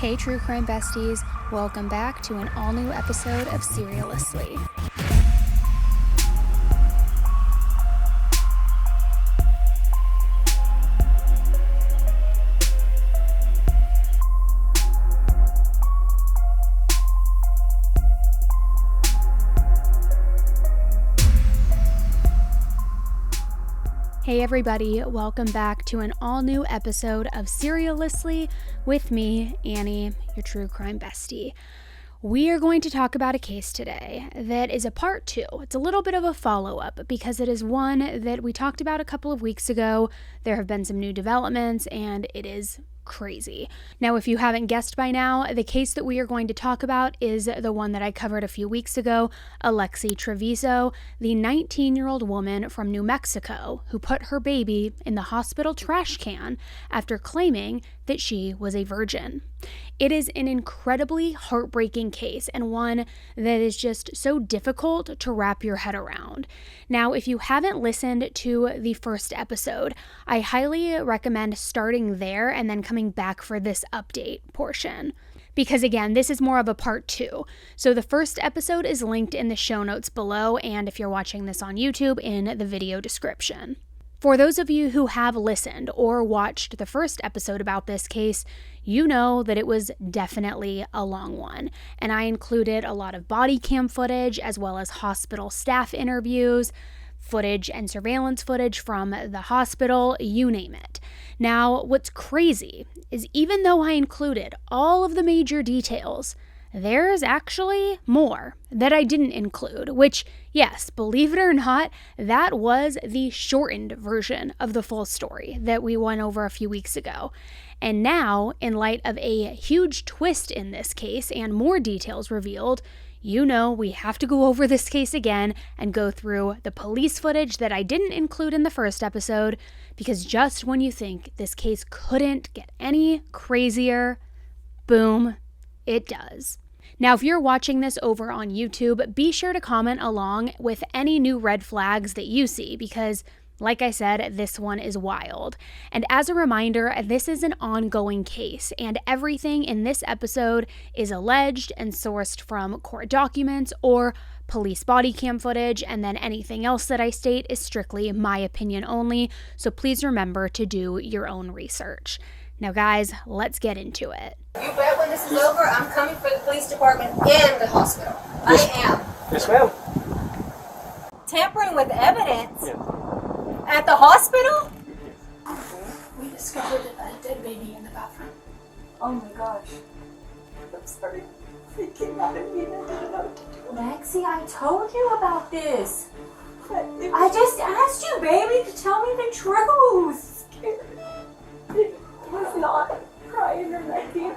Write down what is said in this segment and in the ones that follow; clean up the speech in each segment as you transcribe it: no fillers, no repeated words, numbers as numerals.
Hey true crime besties, welcome back to an all-new episode of SERIALously. Hey everybody, welcome back to an all-new episode of SERIALously with me, Annie, your true crime bestie. We are going to talk about a case today that is a part 2. It's a little bit of a follow-up because it is one that we talked about a couple of weeks ago. There have been some new developments and it is crazy. Now, if you haven't guessed by now, the case that we are going to talk about is the one that I covered a few weeks ago, Alexee Trevizo, the 19-year-old woman from New Mexico who put her baby in the hospital trash can after claiming that she was a virgin. It is an incredibly heartbreaking case and one that is just so difficult to wrap your head around. Now, if you haven't listened to the first episode, I highly recommend starting there and then coming back for this update portion. Because again, this is more of a part 2. So the first episode is linked in the show notes below, and if you're watching this on YouTube, in the video description. For those of you who have listened or watched the first episode about this case, you know that it was definitely a long one, and I included a lot of body cam footage as well as hospital staff interviews, footage and surveillance footage from the hospital, you name it. Now, what's crazy is even though I included all of the major details, there's actually more that I didn't include, which, yes, believe it or not, that was the shortened version of the full story that we went over a few weeks ago. And now, in light of a huge twist in this case and more details revealed, you know we have to go over this case again and go through the police footage that I didn't include in the first episode, because just when you think this case couldn't get any crazier, boom, it does. Now, if you're watching this over on YouTube, be sure to comment along with any new red flags that you see because, like I said, this one is wild. And as a reminder, this is an ongoing case, and everything in this episode is alleged and sourced from court documents or police body cam footage, and then anything else that I state is strictly my opinion only, so please remember to do your own research. Now guys, let's get into it. You bet when this is over, I'm coming for the police department and the hospital. Yes. I am. Yes, ma'am. Tampering with evidence? Yeah. At the hospital? We discovered a dead baby in the bathroom. Oh my gosh. I'm sorry. I came out of me and I didn't know what to do. Lexi, I told you about this. I just asked you, baby, to tell me the truth. Scared. It was not crying or nothing.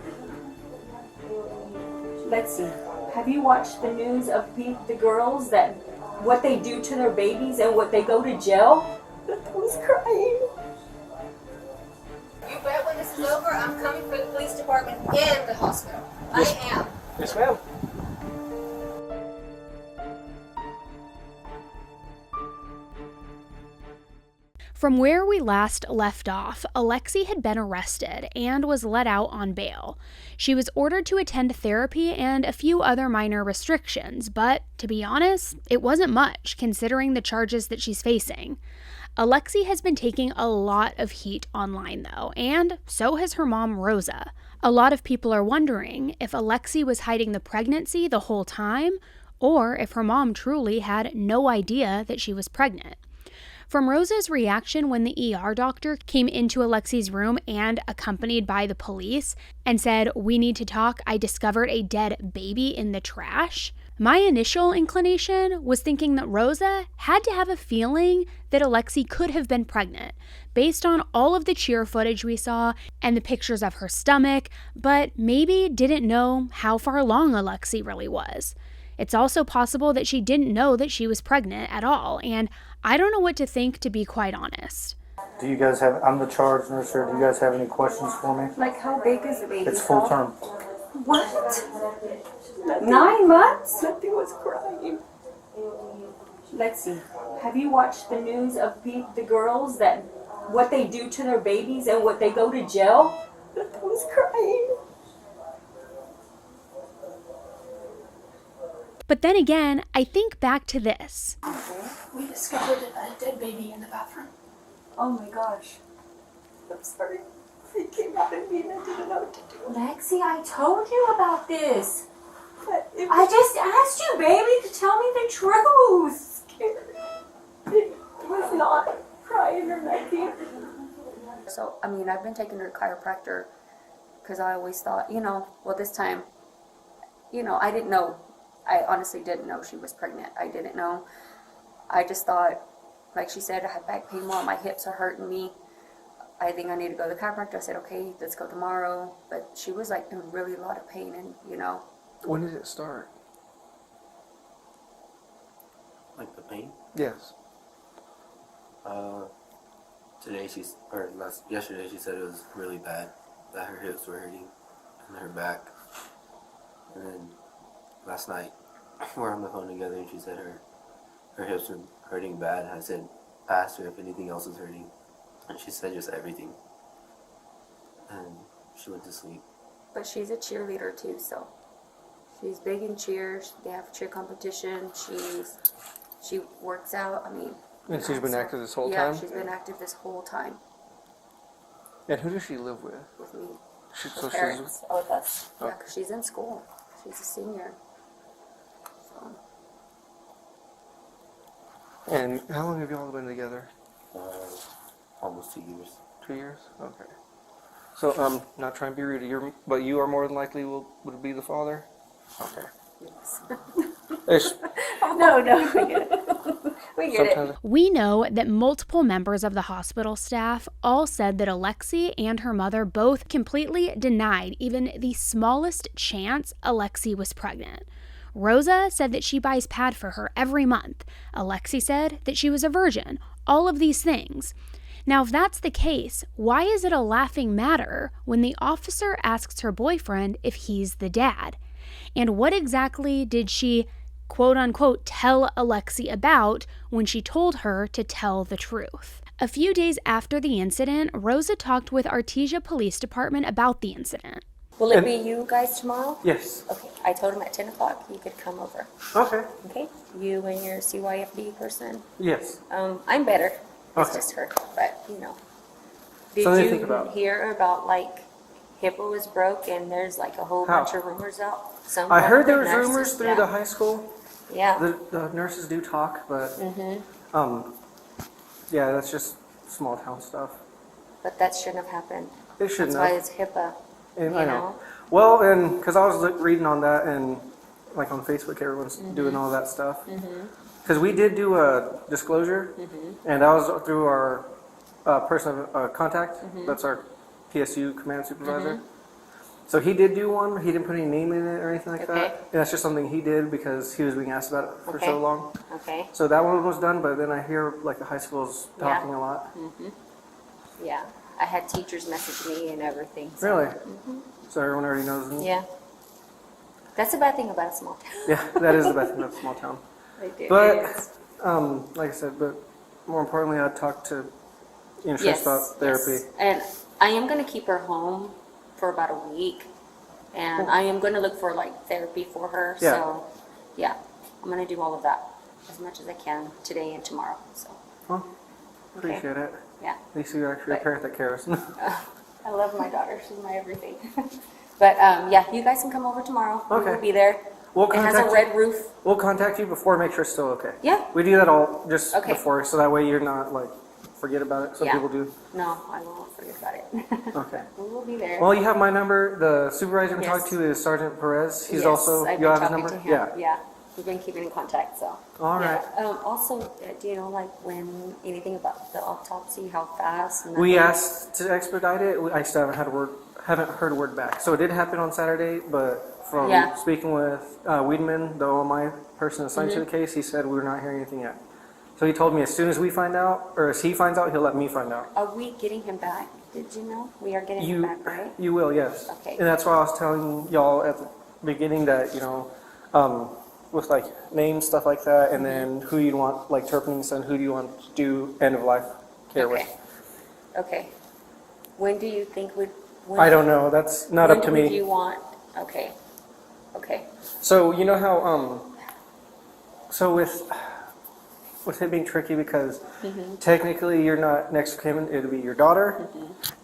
Lexi, have you watched the news of the girls that what they do to their babies and what they go to jail? I was crying. You bet when this is over, I'm coming for the police department and the hospital. Yes. I am. Yes, ma'am. From where we last left off, Alexee had been arrested and was let out on bail. She was ordered to attend therapy and a few other minor restrictions, but to be honest, it wasn't much considering the charges that she's facing. Alexee has been taking a lot of heat online though, and so has her mom Rosa. A lot of people are wondering if Alexee was hiding the pregnancy the whole time, or if her mom truly had no idea that she was pregnant. From Rosa's reaction when the ER doctor came into Alexee's room and accompanied by the police and said, "We need to talk, I discovered a dead baby in the trash," my initial inclination was thinking that Rosa had to have a feeling that Alexee could have been pregnant, based on all of the cheer footage we saw and the pictures of her stomach, but maybe didn't know how far along Alexee really was. It's also possible that she didn't know that she was pregnant at all, and I don't know what to think, to be quite honest. Do you guys have, I'm the charge nurse here, do you guys have any questions for me? Like, how big is the baby? It's full term. What? Nothing. 9 months? Nothing was crying. Lexi, have you watched the news of the girls that what they do to their babies and what they go to jail? I was crying. But then again, I think back to this. We discovered a dead baby in the bathroom. Oh my gosh. I'm sorry. It came out of me and I didn't know what to do. Lexi, I told you about this. But it I just asked you, baby, to tell me the truth. scared. It was not crying or nothing. So, I mean, I've been taking her to chiropractor because I always thought, this time, I didn't know. I honestly didn't know she was pregnant. I didn't know. I just thought, like she said, I had back pain while my hips are hurting me. I think I need to go to the chiropractor. I said, okay, let's go tomorrow. But she was like in really a lot of pain and, When did it start? Like the pain? Yes. Yesterday she said it was really bad, that her hips were hurting and her back. And then last night we're on the phone together and she said her hips were hurting bad. I asked her if anything else was hurting, and she said just everything. And she went to sleep. But she's a cheerleader too, so she's big in cheers. They have cheer competition. She works out. I mean, And she's been active this whole yeah, time? she's been active this whole time And who does she live with? with me. So Parents. Oh, with us. Yeah, 'cause she's in school. She's a senior. So, And how long have y'all been together? Almost 2 years. 2 years? Okay. So, not trying to be rude, but you are more than likely would be the father? Okay. yes. It's, No, we get it. We get it. sometimes, We know that multiple members of the hospital staff all said that Alexee and her mother both completely denied even the smallest chance Alexee was pregnant. Rosa said that she buys pad for her every month. Alexee said that she was a virgin. All of these things. Now, if that's the case, why is it a laughing matter when the officer asks her boyfriend if he's the dad? And what exactly did she, quote unquote, tell Alexee about when she told her to tell the truth? A few days after the incident, Rosa talked with Artesia Police Department about the incident. Will it be you guys tomorrow? yes. Okay, I told him at 10 o'clock you could come over. Okay. Okay? You and your CYFD person. Yes. I'm better. It's Okay. just her, but Did Something to you think about. hear about HIPAA was broke and there's a whole How? bunch of rumors out? Some I heard there was nurses- rumors through yeah. the high school. Yeah. The nurses do talk, but, yeah, that's just small town stuff. But that shouldn't have happened. It shouldn't That's why have. it's HIPAA. And I know. Well, and because I was reading on that and on Facebook, everyone's doing all that stuff. Because we did do a disclosure, and that was through our person of contact. That's our PSU command supervisor. So he did do one. He didn't put any name in it or anything like Okay. that. And that's just something he did because he was being asked about it for Okay. so long. Okay. So that one was done, but then I hear the high school's talking a lot. Yeah. I had teachers message me and everything. So. Really? So everyone already knows. Yeah. That's a bad thing about a small town. Yeah, that is the best thing about a small town. They do. But, It is. like I said, but more importantly, I talked to just about therapy. Yes. And I am going to keep her home for about a week. And I am going to look for therapy for her. Yeah. So, yeah, I'm going to do all of that as much as I can today and tomorrow. So, Well, appreciate it. yeah. At least you're actually a But- parent that cares. I love my daughter. She's my everything. But, yeah, you guys can come over tomorrow. Okay. We'll be there. We'll It has a contact red roof. We'll contact you before, make sure it's still okay. Yeah. We do that all just Okay. before, so that way you're not forget about it. Some Yeah. people do. No, I won't forget about it. Okay. We will be there. Well, you have my number. The supervisor I'm Yes. talking to is Sergeant Perez. He's Yes, also, I've you been have his talking number? to him. Yeah. Yeah. We've been keeping in contact, so. All right. Yeah. Also, do you know, when anything about the autopsy, how fast? We nothing? asked to expedite it. I still haven't heard a word back. So it did happen on Saturday, but from Yeah. speaking with Wiedemann, the OMI person assigned to the case, he said we're not hearing anything yet. So he told me as soon as we find out, or as he finds out, he'll let me find out. Are we getting him back? Did you know? We are getting him back, right? You will, yes. Okay. And that's why I was telling y'all at the beginning that, with names, stuff like that, and then who you'd want, Turpin's son, who do you want to do end of life care Okay. with. Okay. When do you think would? When, I don't know. That's not up to When me. would you want? Okay. Okay. So you know how So with it being tricky because technically you're not next of kin, it'd be your daughter.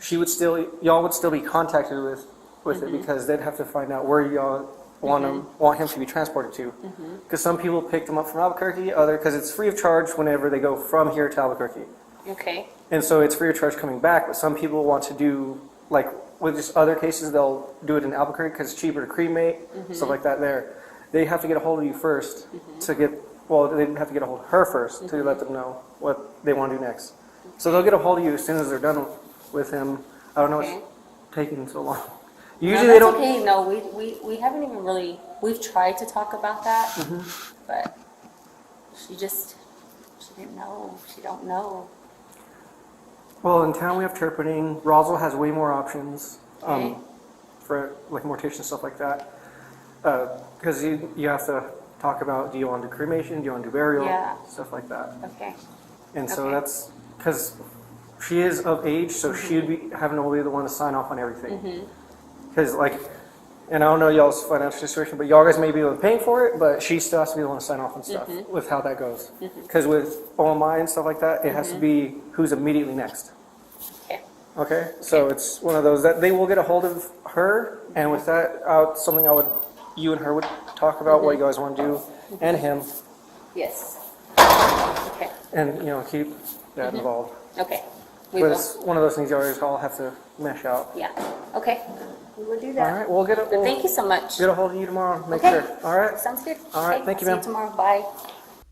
She would still, y'all would still be contacted with it because they'd have to find out where y'all want him to be transported to. Because some people picked him up from Albuquerque, because it's free of charge whenever they go from here to Albuquerque. Okay. And so it's free of charge coming back, but some people want to do, like with just other cases, they'll do it in Albuquerque because it's cheaper to cremate, stuff like that there. They have to get a hold of you first to get, well, they have to get a hold of her first to let them know what they want to do next. So they'll get a hold of you as soon as they're done with him. I don't know what's taking so long. Usually no, they don't. Okay, no, we haven't even really, we've tried to talk about that, but she didn't know. She don't know. Well, in town we have turpentine. Roswell has way more options for like mortician stuff like that. Because you have to talk about, do you want to do cremation, do you want to do burial, stuff like that. Okay. And so that's because she is of age, so she would be having to be the one to sign off on everything. Because like, and I don't know y'all's financial situation, but y'all guys may be able to pay for it, but she still has to be the one to sign off on stuff with how that goes. Because with OMI and stuff like that, it has to be who's immediately next. Okay, so it's one of those that they will get a hold of her, and with that, something you and her would talk about what you guys want to do, and him, Yes. Okay. and keep that involved. Okay. We But will. it's one of those things you always all have to mesh out. Yeah. Okay. We will do All that. right, we'll But thank you so much. get a hold of you tomorrow. Make Okay. sure. All right. Sounds good. All right, Okay, thank you, see ma'am. you tomorrow. Bye.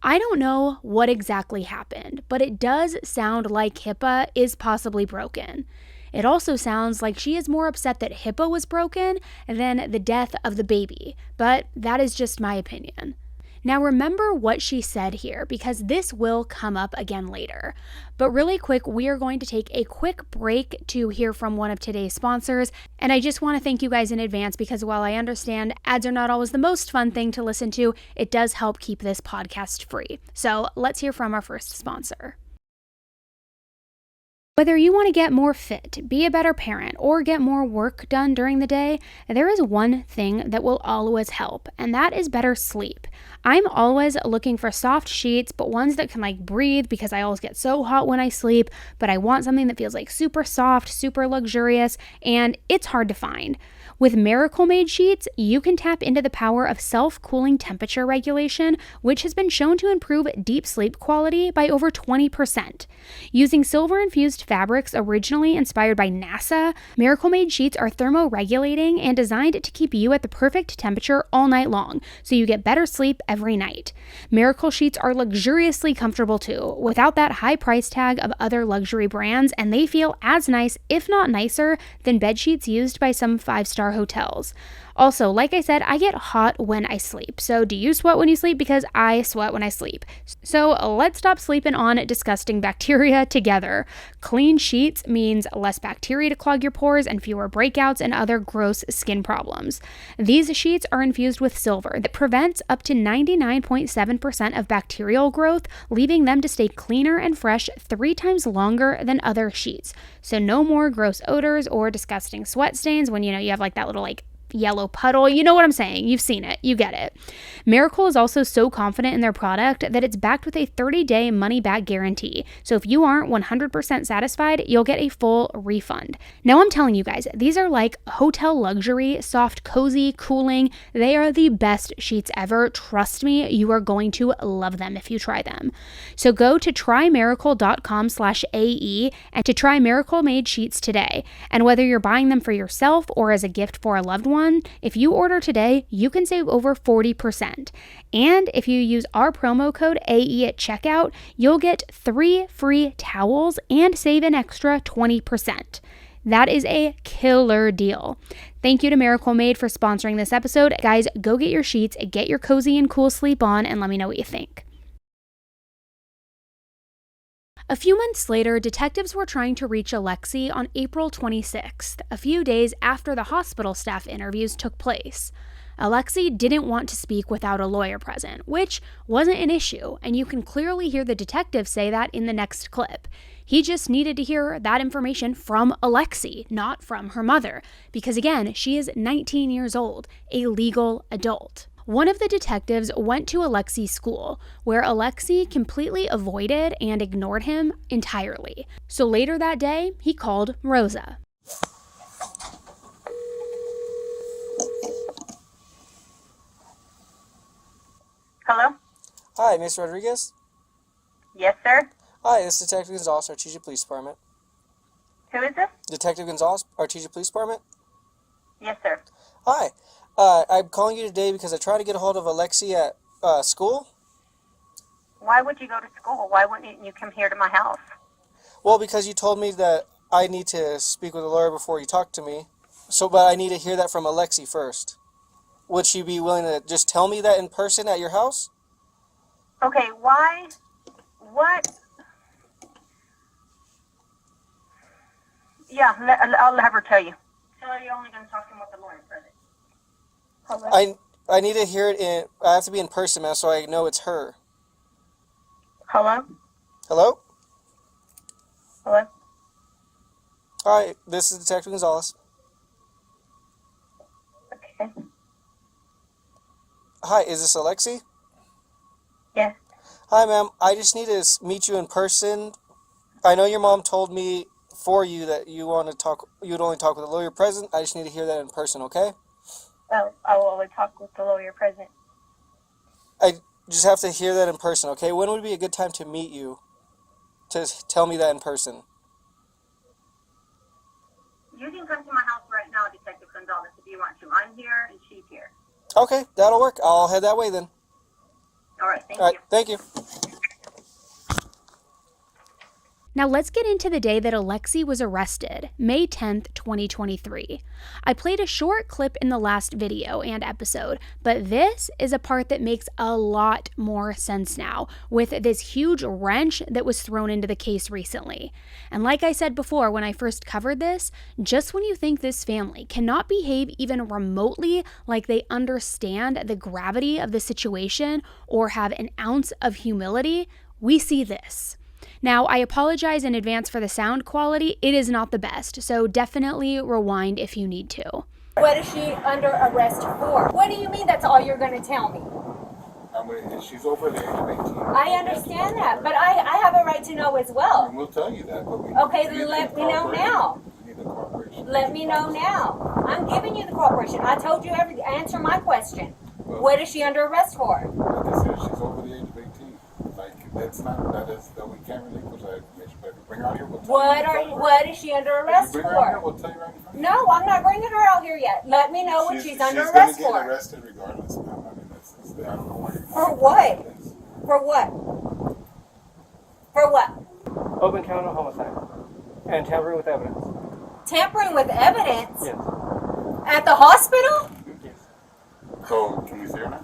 I don't know what exactly happened, but it does sound like HIPAA is possibly broken. It also sounds like she is more upset that HIPAA was broken than the death of the baby, but that is just my opinion. Now remember what she said here, because this will come up again later. But really quick, we are going to take a quick break to hear from one of today's sponsors. And I just want to thank you guys in advance because while I understand ads are not always the most fun thing to listen to, it does help keep this podcast free. So let's hear from our first sponsor. Whether you want to get more fit, be a better parent, or get more work done during the day, there is one thing that will always help, and that is better sleep. I'm always looking for soft sheets, but ones that can breathe because I always get so hot when I sleep, but I want something that feels super soft, super luxurious, and it's hard to find. With Miracle Made sheets, you can tap into the power of self-cooling temperature regulation, which has been shown to improve deep sleep quality by over 20%. Using silver-infused fabrics originally inspired by NASA, Miracle Made sheets are thermoregulating and designed to keep you at the perfect temperature all night long, so you get better sleep every night. Miracle sheets are luxuriously comfortable too, without that high price tag of other luxury brands, and they feel as nice, if not nicer, than bed sheets used by some 5-star hotels. Also, like I said, I get hot when I sleep. So do you sweat when you sleep? Because I sweat when I sleep. So let's stop sleeping on disgusting bacteria together. Clean sheets means less bacteria to clog your pores and fewer breakouts and other gross skin problems. These sheets are infused with silver that prevents up to 99.7% of bacterial growth, leaving them to stay cleaner and fresh 3 times longer than other sheets. So no more gross odors or disgusting sweat stains when you have that little yellow puddle. You know what I'm saying. You've seen it. You get it. Miracle is also so confident in their product that it's backed with a 30-day money-back guarantee. So if you aren't 100% satisfied, you'll get a full refund. Now I'm telling you guys, these are hotel luxury, soft, cozy, cooling. They are the best sheets ever. Trust me, you are going to love them if you try them. So go to trymiracle.com/AE and to try Miracle Made sheets today. And whether you're buying them for yourself or as a gift for a loved one, if you order today, you can save over 40%. And if you use our promo code AE at checkout, you'll get 3 free towels and save an extra 20%. That is a killer deal. Thank you to Miracle Made for sponsoring this episode. Guys, go get your sheets, get your cozy and cool sleep on, and let me know what you think. A few months later, detectives were trying to reach Alexee on April 26th, a few days after the hospital staff interviews took place. Alexee didn't want to speak without a lawyer present, which wasn't an issue, and you can clearly hear the detective say that in the next clip. He just needed to hear that information from Alexee, not from her mother, because again, she is 19 years old, a legal adult. One of the detectives went to Alexee's school, where Alexee completely avoided and ignored him entirely. So later that day, he called Rosa. Hello? Hi, Miss Rodriguez. Yes, sir? Hi, this is Detective Gonzalez, Artesia Police Department. Who is this? Detective Gonzalez, Artesia Police Department. Yes, sir. Hi. I'm calling you today because I tried to get a hold of Alexee at school. Why would you go to school? Why wouldn't you come here to my house? Well, because you told me that I need to speak with a lawyer before you talk to me. But I need to hear that from Alexee first. Would she be willing to just tell me that in person at your house? Okay, why? What? Yeah, I'll have her tell you. Tell her you're only going to talk to him with the lawyer present. Hello? I need to hear it in... I have to be in person, ma'am, so I know it's her. Hello? Hello? Hello? Hi, this is Detective Gonzalez. Okay. Hi, is this Alexee? Yes. Hi, ma'am. I just need to meet you in person. I know your mom told me for you that you would only talk with a lawyer present. I just need to hear that in person, okay? Well, I will only talk with the lawyer present. I just have to hear that in person, okay? When would be a good time to meet you? To tell me that in person. You can come to my house right now, Detective Gonzalez, if you want to. I'm here and she's here. Okay, that'll work. I'll head that way then. All right, thank All right, you. thank you. Now let's get into the day that Alexee was arrested, May 10th, 2023. I played a short clip in the last video and episode, but this is a part that makes a lot more sense now, with this huge wrench that was thrown into the case recently. And like I said before when I first covered this, just when you think this family cannot behave even remotely like they understand the gravity of the situation or have an ounce of humility, we see this. Now, I apologize in advance for the sound quality. It is not the best, so definitely rewind if you need to. What is she under arrest for? What do you mean that's all you're going to tell me? I mean, she's over the age of 18. I understand that, but I have a right to know as well. And we'll tell you that, but we Okay, we then need let the me know now. We need the cooperation. Let me know now. I'm giving you the cooperation. I told you answer my question. Well, What is she under arrest for? like I said, she's over the age of 18. Like, that we can't relinquish that information. But if you bring her out here, we'll tell you. What is she under arrest If you bring her out here, for? we'll tell you right in front of you. No, I'm not bringing her out here yet. Let me know what she's under She's arrest going to for. get arrested regardless, ma'am. I mean, I don't know why you're... For what? For what? For what? Open count of homicide. And tampering with evidence. Tampering with evidence? Yes. At the hospital? Yes. So, can we see her now?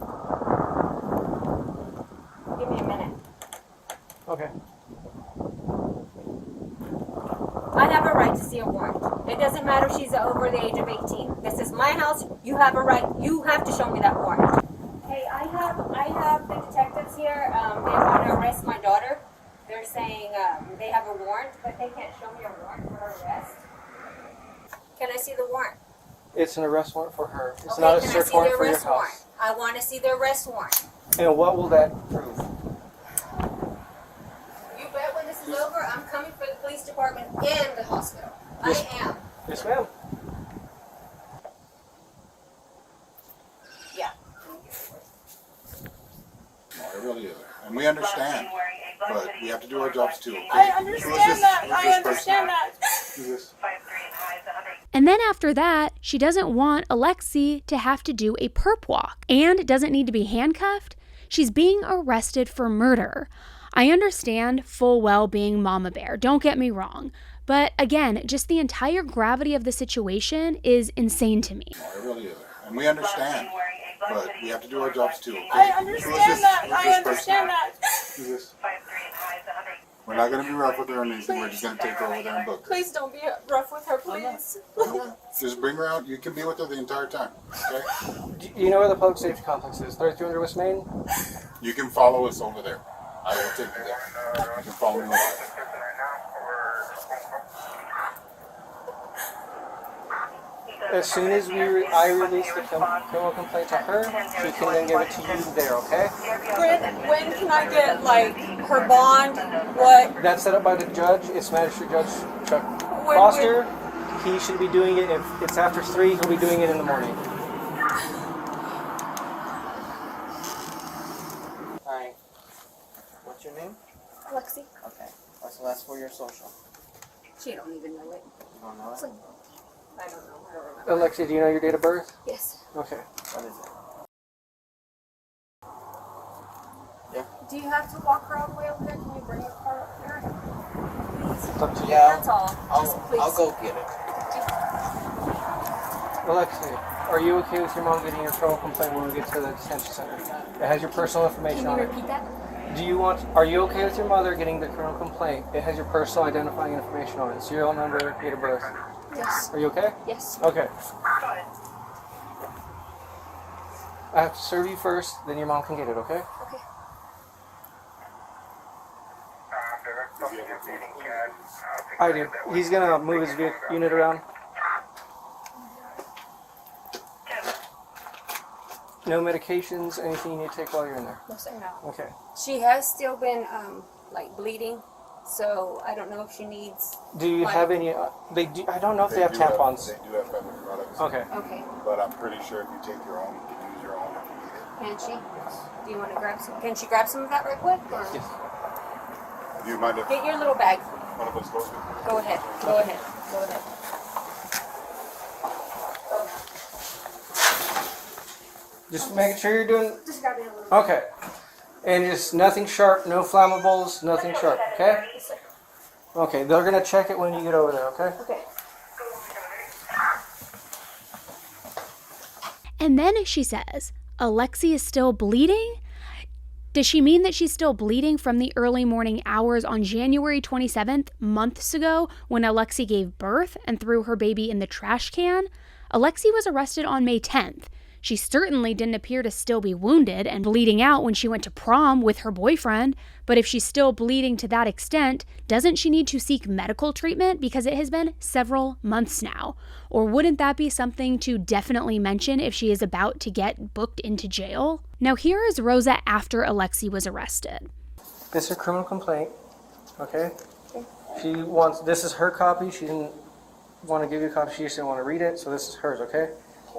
Give me a minute. Okay. I have a right to see a warrant. It doesn't matter if she's over the age of 18. This is my house. You have a right. You have to show me that warrant. Hey, I have the detectives here. They want to arrest my daughter. They're saying they have a warrant, but they can't show me a warrant for her arrest. Can I see the warrant? It's an arrest warrant for her. It's Okay, not a can I search see warrant the for your arrest warrant? house. I want to see the arrest warrant. And what will that prove? You bet when this is over, I'm coming for the police department and the hospital. I am. Yes, ma'am. Yeah. No, it really isn't. And we understand. But we have to do our jobs too, okay? I understand that. Who's this? And then after that, she doesn't want Alexee to have to do a perp walk and doesn't need to be handcuffed. She's being arrested for murder. I understand full well being Mama Bear, don't get me wrong. But again, just the entire gravity of the situation is insane to me. No, it really isn't. And we understand. But we have to do our jobs too, okay? I understand that. Who's this? We're not going to be rough with her or anything. We're just going to take her over there and book her. Please don't be rough with her, please. Just bring her out. You can be with her the entire time, okay? Do you know where the public safety complex is? 3300 West Main? You can follow us over there. I will take you there. You can follow me over there. as soon as I release the criminal complaint to her, she can then give it to you there, okay? When can I get, like, her bond? What? That's set up by the judge. It's Magistrate Judge Chuck Foster. He should be doing it if it's after 3. He'll be doing it in the morning. Hi. What's your name? Alexee. Okay. What's the last 4 of your social? She don't even know it. You don't know it? I don't know. I don't remember. Alexia, do you know your date of birth? Yes. Okay. What is it? Do you have to walk her all the way over there? Can you bring your car up here? Please. It's up to you. Yeah. That's all. Just please. I'll go get it. Alexia, are you okay with your mom getting your criminal complaint when we get to the detention center? It has your personal information Can on you it. repeat that? Are you okay with your mother getting the criminal complaint? It has your personal identifying information on it. Serial number, date of birth. Yes. Are you okay? Yes. Okay. I have to serve you first, then your mom can get it, okay? Okay. I do. He's gonna move his unit around. No medications, anything you need to take while you're in there? No, sir. No. Okay. She has still been, like, bleeding, so I don't know if she needs... Do you have any, I don't know if they have tampons. They do have family products. Okay. Okay. But I'm pretty sure if you take your own, you can use your own if you need it. Can she? Do you want to grab some? Can she grab some of that right quick? Or? Yes. Do you mind if Get your little bag. one of us goes with you? Go ahead. Go ahead. Go ahead. Just making sure you're doing, Just grab it a little. okay. And just nothing sharp, no flammables, nothing sharp, okay? Yes, sir. Okay, they're gonna check it when you get over there, okay? Okay. And then she says, Alexee is still bleeding? Does she mean that she's still bleeding from the early morning hours on January 27th, months ago, when Alexee gave birth and threw her baby in the trash can? Alexee was arrested on May 10th. She certainly didn't appear to still be wounded and bleeding out when she went to prom with her boyfriend, but if she's still bleeding to that extent, doesn't she need to seek medical treatment because it has been several months now? Or wouldn't that be something to definitely mention if she is about to get booked into jail? Now here is Rosa after Alexee was arrested. This is her criminal complaint, okay? This is her copy, she didn't want to give you a copy, she just didn't want to read it, so this is hers, okay?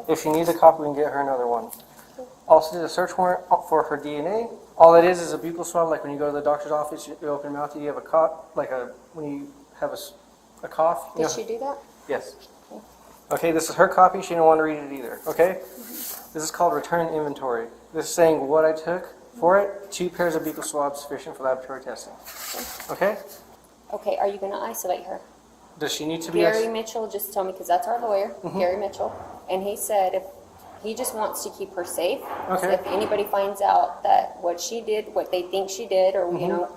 If she needs a copy, we can get her another one. Also did a search warrant for her DNA. All it is a buccal swab, like when you go to the doctor's office, you open your mouth, you have a cough, when you have a cough. Did she do that? Yes. Okay, this is her copy, she didn't want to read it either, okay? This is called return inventory. This is saying what I took for it, 2 pairs of buccal swabs sufficient for laboratory testing. Okay? Okay, are you going to isolate her? Does she need to be Gary Mitchell just told me, because that's our lawyer, Gary Mitchell, and he said if he just wants to keep her safe. Okay. So if anybody finds out that what she did, what they think she did, or you know,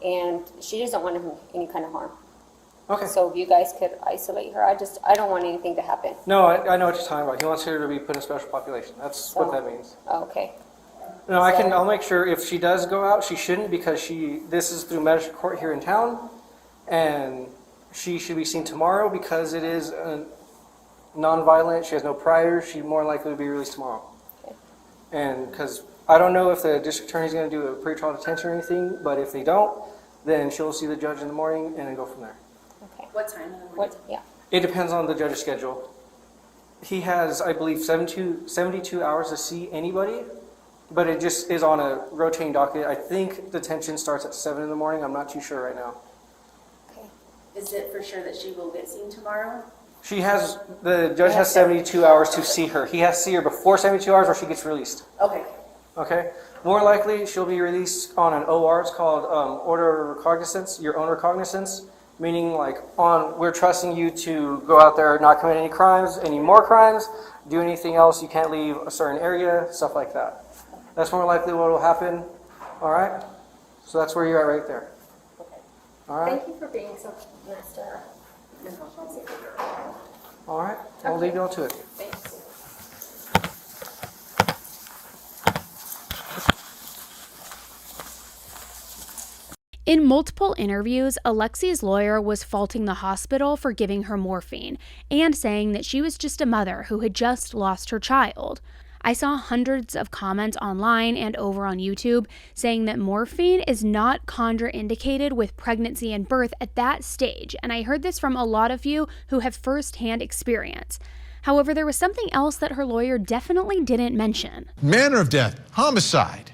and she doesn't want any kind of harm. Okay. So if you guys could isolate her, I don't want anything to happen. No, I know what you're talking about. He wants her to be put in special population. That's what that means. Okay. No, I'll make sure if she does go out, she shouldn't because this is through magistrate court here in town, and she should be seen tomorrow because it is non-violent. She has no priors. She more likely to be released tomorrow. Okay. And because I don't know if the district attorney is going to do a pretrial detention or anything, but if they don't, then she'll see the judge in the morning and then go from there. Okay. What time in the morning? What? Yeah. It depends on the judge's schedule. He has, I believe, 72 hours to see anybody, but it just is on a rotating docket. I think detention starts at 7 in the morning. I'm not too sure right now. Okay. Is it for sure that she will get seen tomorrow? The judge has 72 hours to see her. He has to see her before 72 hours or she gets released. Okay. Okay? More likely, she'll be released on an OR. It's called order of recognizance, your own recognizance, meaning we're trusting you to go out there, not commit any crimes, any more crimes, do anything else. You can't leave a certain area, stuff like that. That's more likely what will happen. All right? So that's where you're at right there. All right? Thank you for being so nice to her. All right? I'll leave you all to it. Thanks. In multiple interviews, Alexee's lawyer was faulting the hospital for giving her morphine and saying that she was just a mother who had just lost her child. I saw hundreds of comments online and over on YouTube saying that morphine is not contraindicated with pregnancy and birth at that stage, and I heard this from a lot of you who have firsthand experience. However, there was something else that her lawyer definitely didn't mention. Manner of death, homicide.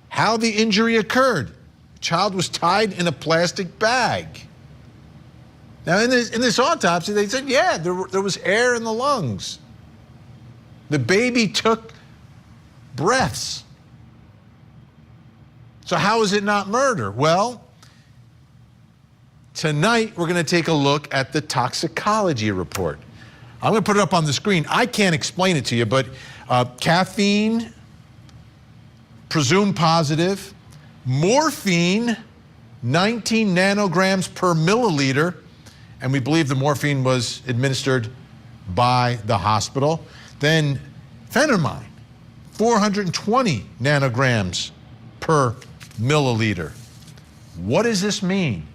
How the injury occurred. The child was tied in a plastic bag. Now, in this autopsy, they said, yeah, there was air in the lungs. The baby took breaths. So how is it not murder? Well, tonight we're going to take a look at the toxicology report. I'm going to put it up on the screen. I can't explain it to you, but caffeine, presumed positive, morphine, 19 nanograms per milliliter, and we believe the morphine was administered by the hospital. Then phentermine, 420 nanograms per milliliter. What does this mean?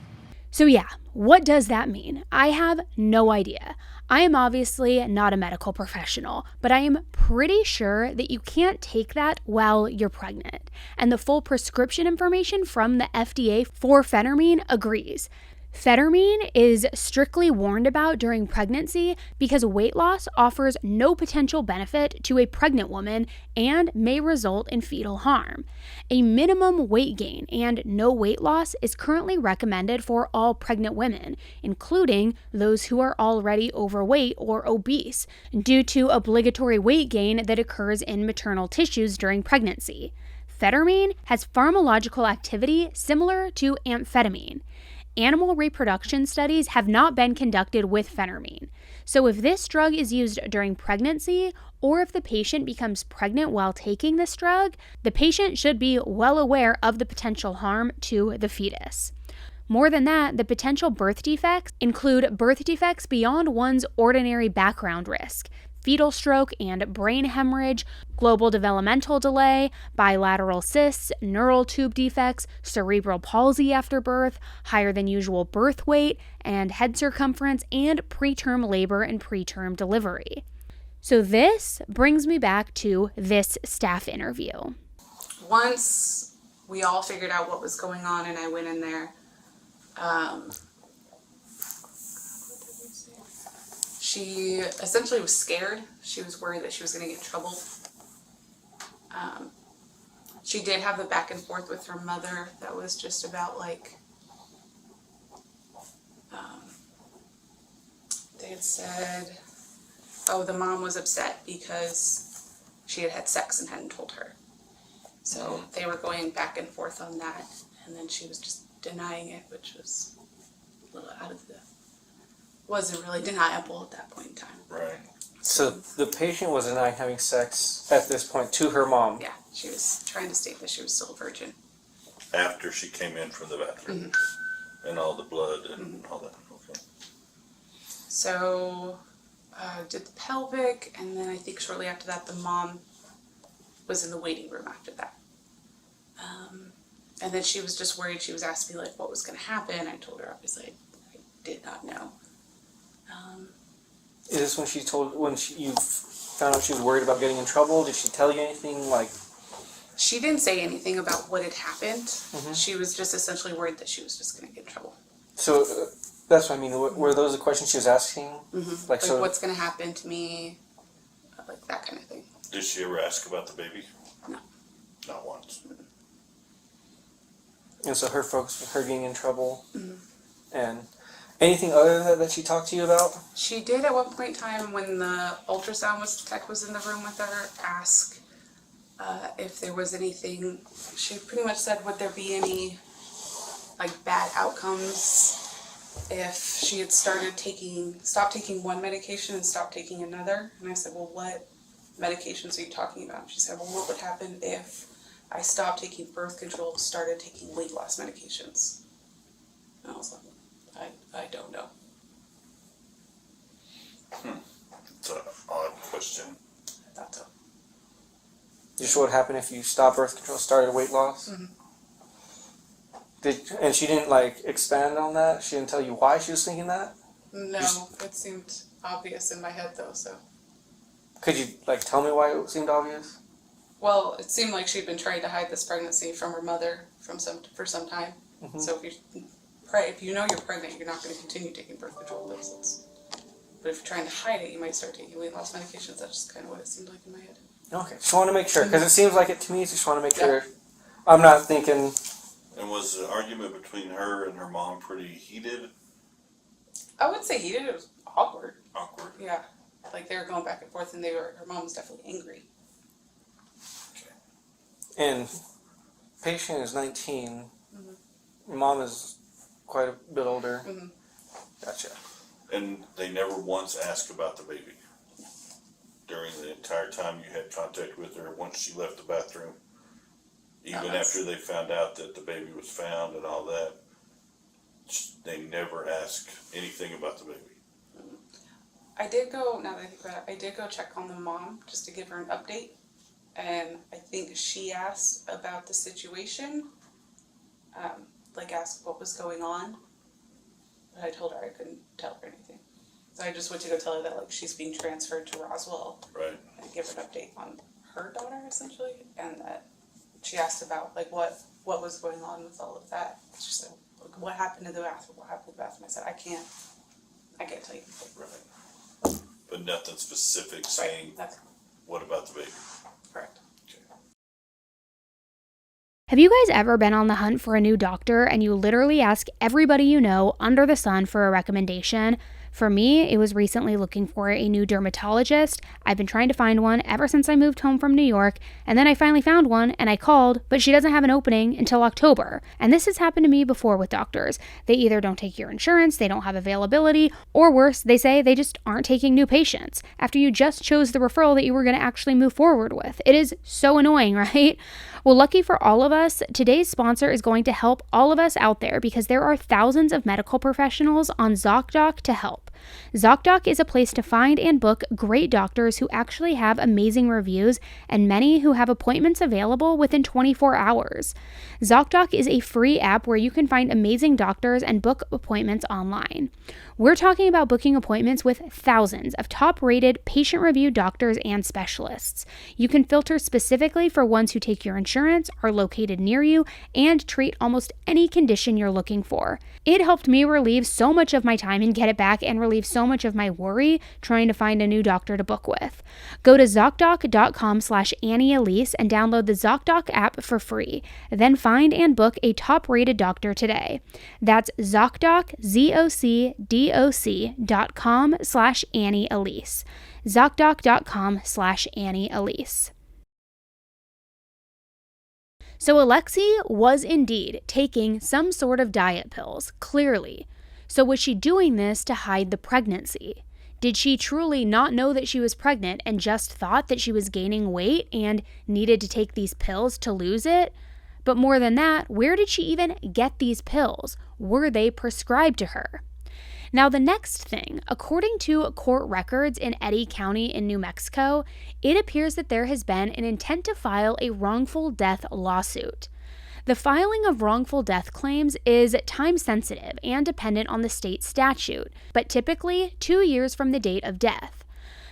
So yeah, what does that mean? I have no idea. I am obviously not a medical professional, but I am pretty sure that you can't take that while you're pregnant. And the full prescription information from the FDA for phentermine agrees. Phentermine is strictly warned about during pregnancy because weight loss offers no potential benefit to a pregnant woman and may result in fetal harm. A minimum weight gain and no weight loss is currently recommended for all pregnant women, including those who are already overweight or obese, due to obligatory weight gain that occurs in maternal tissues during pregnancy. Phentermine has pharmacological activity similar to amphetamine. Animal reproduction studies have not been conducted with phentermine. So if this drug is used during pregnancy, or if the patient becomes pregnant while taking this drug, the patient should be well aware of the potential harm to the fetus. More than that, the potential birth defects include birth defects beyond one's ordinary background risk, fetal stroke and brain hemorrhage, global developmental delay, bilateral cysts, neural tube defects, cerebral palsy after birth, higher than usual birth weight and head circumference, and preterm labor and preterm delivery. So this brings me back to this staff interview. Once we all figured out what was going on and I went in there, she essentially was scared. She was worried that she was going to get in trouble. She did have the back and forth with her mother that was just about like, they had said, oh, the mom was upset because she had had sex and hadn't told her. So they were going back and forth on that, and then she was just denying it, which was a little out of the... wasn't really deniable at that point in time. Right. So the patient was denying having sex at this point to her mom. Yeah, she was trying to state that she was still a virgin. After she came in from the bathroom and all the blood and all that. Okay. So did the pelvic, and then I think shortly after that the mom was in the waiting room after that. And then she was just worried. She was asking me like what was going to happen. I told her obviously I did not know. Is this when you found out she was worried about getting in trouble? Did she tell you anything like? She didn't say anything about what had happened. She was just essentially worried that she was just going to get in trouble. So that's what I mean. Were those the questions she was asking? Like so, what's going to happen to me? Like that kind of thing. Did she ever ask about the baby? No. Not once. And so her focus was her getting in trouble. And anything other than that that she talked to you about? She did at one point in time when the ultrasound tech was in the room with her, ask if there was anything. She pretty much said, would there be any like bad outcomes if she had stopped taking one medication and stopped taking another? And I said, well, what medications are you talking about? She said, well, what would happen if I stopped taking birth control, started taking weight loss medications? And I was like, I don't know. It's an odd question. I thought so. Just what would happen if you stopped birth control, started weight loss? And she didn't like expand on that? She didn't tell you why she was thinking that? No, it seemed obvious in my head though, so. Could you like tell me why it seemed obvious? Well, it seemed like she'd been trying to hide this pregnancy from her mother for some time. Mm-hmm. So if you know you're pregnant, you're not going to continue taking birth control pills. But if you're trying to hide it, you might start taking weight loss medications. That's just kind of what it seemed like in my head. Okay, just want to make sure, because it seems like it to me, so just want to make sure. I'm not thinking... And was the argument between her and her mom pretty heated? I wouldn't say heated, it was awkward. Awkward? Yeah. Like they were going back and forth and her mom was definitely angry. Okay. And patient is 19. Your mom is quite a bit older. Mm-hmm. Gotcha. And they never once asked about the baby? During the entire time you had contact with her, once she left the bathroom? Even after they found out that the baby was found and all that, they never asked anything about the baby? I did go, now that I think about it, I did go check on the mom just to give her an update. And I think she asked about the situation, like asked what was going on. But I told her I couldn't tell her anything. So I just went to go tell her that like she's being transferred to Roswell. Right. And give her an update on her daughter essentially. And that she asked about like what was going on with all of that. It's just like what happened to the bathroom? What happened to the bathroom? I said, I can't tell you. Right. But nothing specific saying, what about the baby? Correct. Okay. Have you guys ever been on the hunt for a new doctor and you literally ask everybody you know under the sun for a recommendation? For me, it was recently looking for a new dermatologist. I've been trying to find one ever since I moved home from New York, and then I finally found one and I called, but she doesn't have an opening until October. And this has happened to me before with doctors. They either don't take your insurance, they don't have availability, or worse, they say they just aren't taking new patients after you just chose the referral that you were going to actually move forward with. It is so annoying, right? Well, lucky for all of us, today's sponsor is going to help all of us out there because there are thousands of medical professionals on Zoc Doc to help. Zoc Doc is a place to find and book great doctors who actually have amazing reviews and many who have appointments available within 24 hours. Zoc Doc is a free app where you can find amazing doctors and book appointments online. We're talking about booking appointments with thousands of top-rated, patient-reviewed doctors and specialists. You can filter specifically for ones who take your insurance, are located near you, and treat almost any condition you're looking for. It helped me relieve so much of my time in Get It Back and relieve so much of my worry trying to find a new doctor to book with. Go to ZocDoc.com/AnnieElise and download the ZocDoc app for free. Then find and book a top-rated doctor today. That's ZocDoc, ZocDoc.com/AnnieElise. ZocDoc.com/AnnieElise. So Alexee was indeed taking some sort of diet pills, clearly. So was she doing this to hide the pregnancy? Did she truly not know that she was pregnant and just thought that she was gaining weight and needed to take these pills to lose it? But more than that, where did she even get these pills? Were they prescribed to her? Now, the next thing, according to court records in Eddy County in New Mexico, it appears that there has been an intent to file a wrongful death lawsuit. The filing of wrongful death claims is time-sensitive and dependent on the state statute, but typically 2 years from the date of death.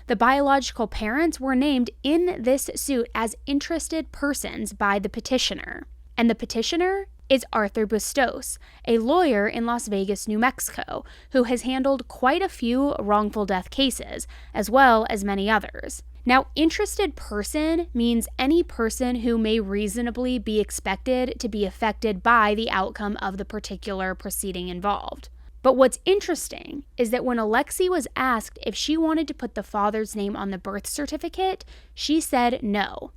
The biological parents were named in this suit as interested persons by the petitioner, and the petitioner is Arthur Bustos, a lawyer in Las Vegas, New Mexico, who has handled quite a few wrongful death cases, as well as many others. Now, interested person means any person who may reasonably be expected to be affected by the outcome of the particular proceeding involved. But what's interesting is that when Alexee was asked if she wanted to put the father's name on the birth certificate, she said no.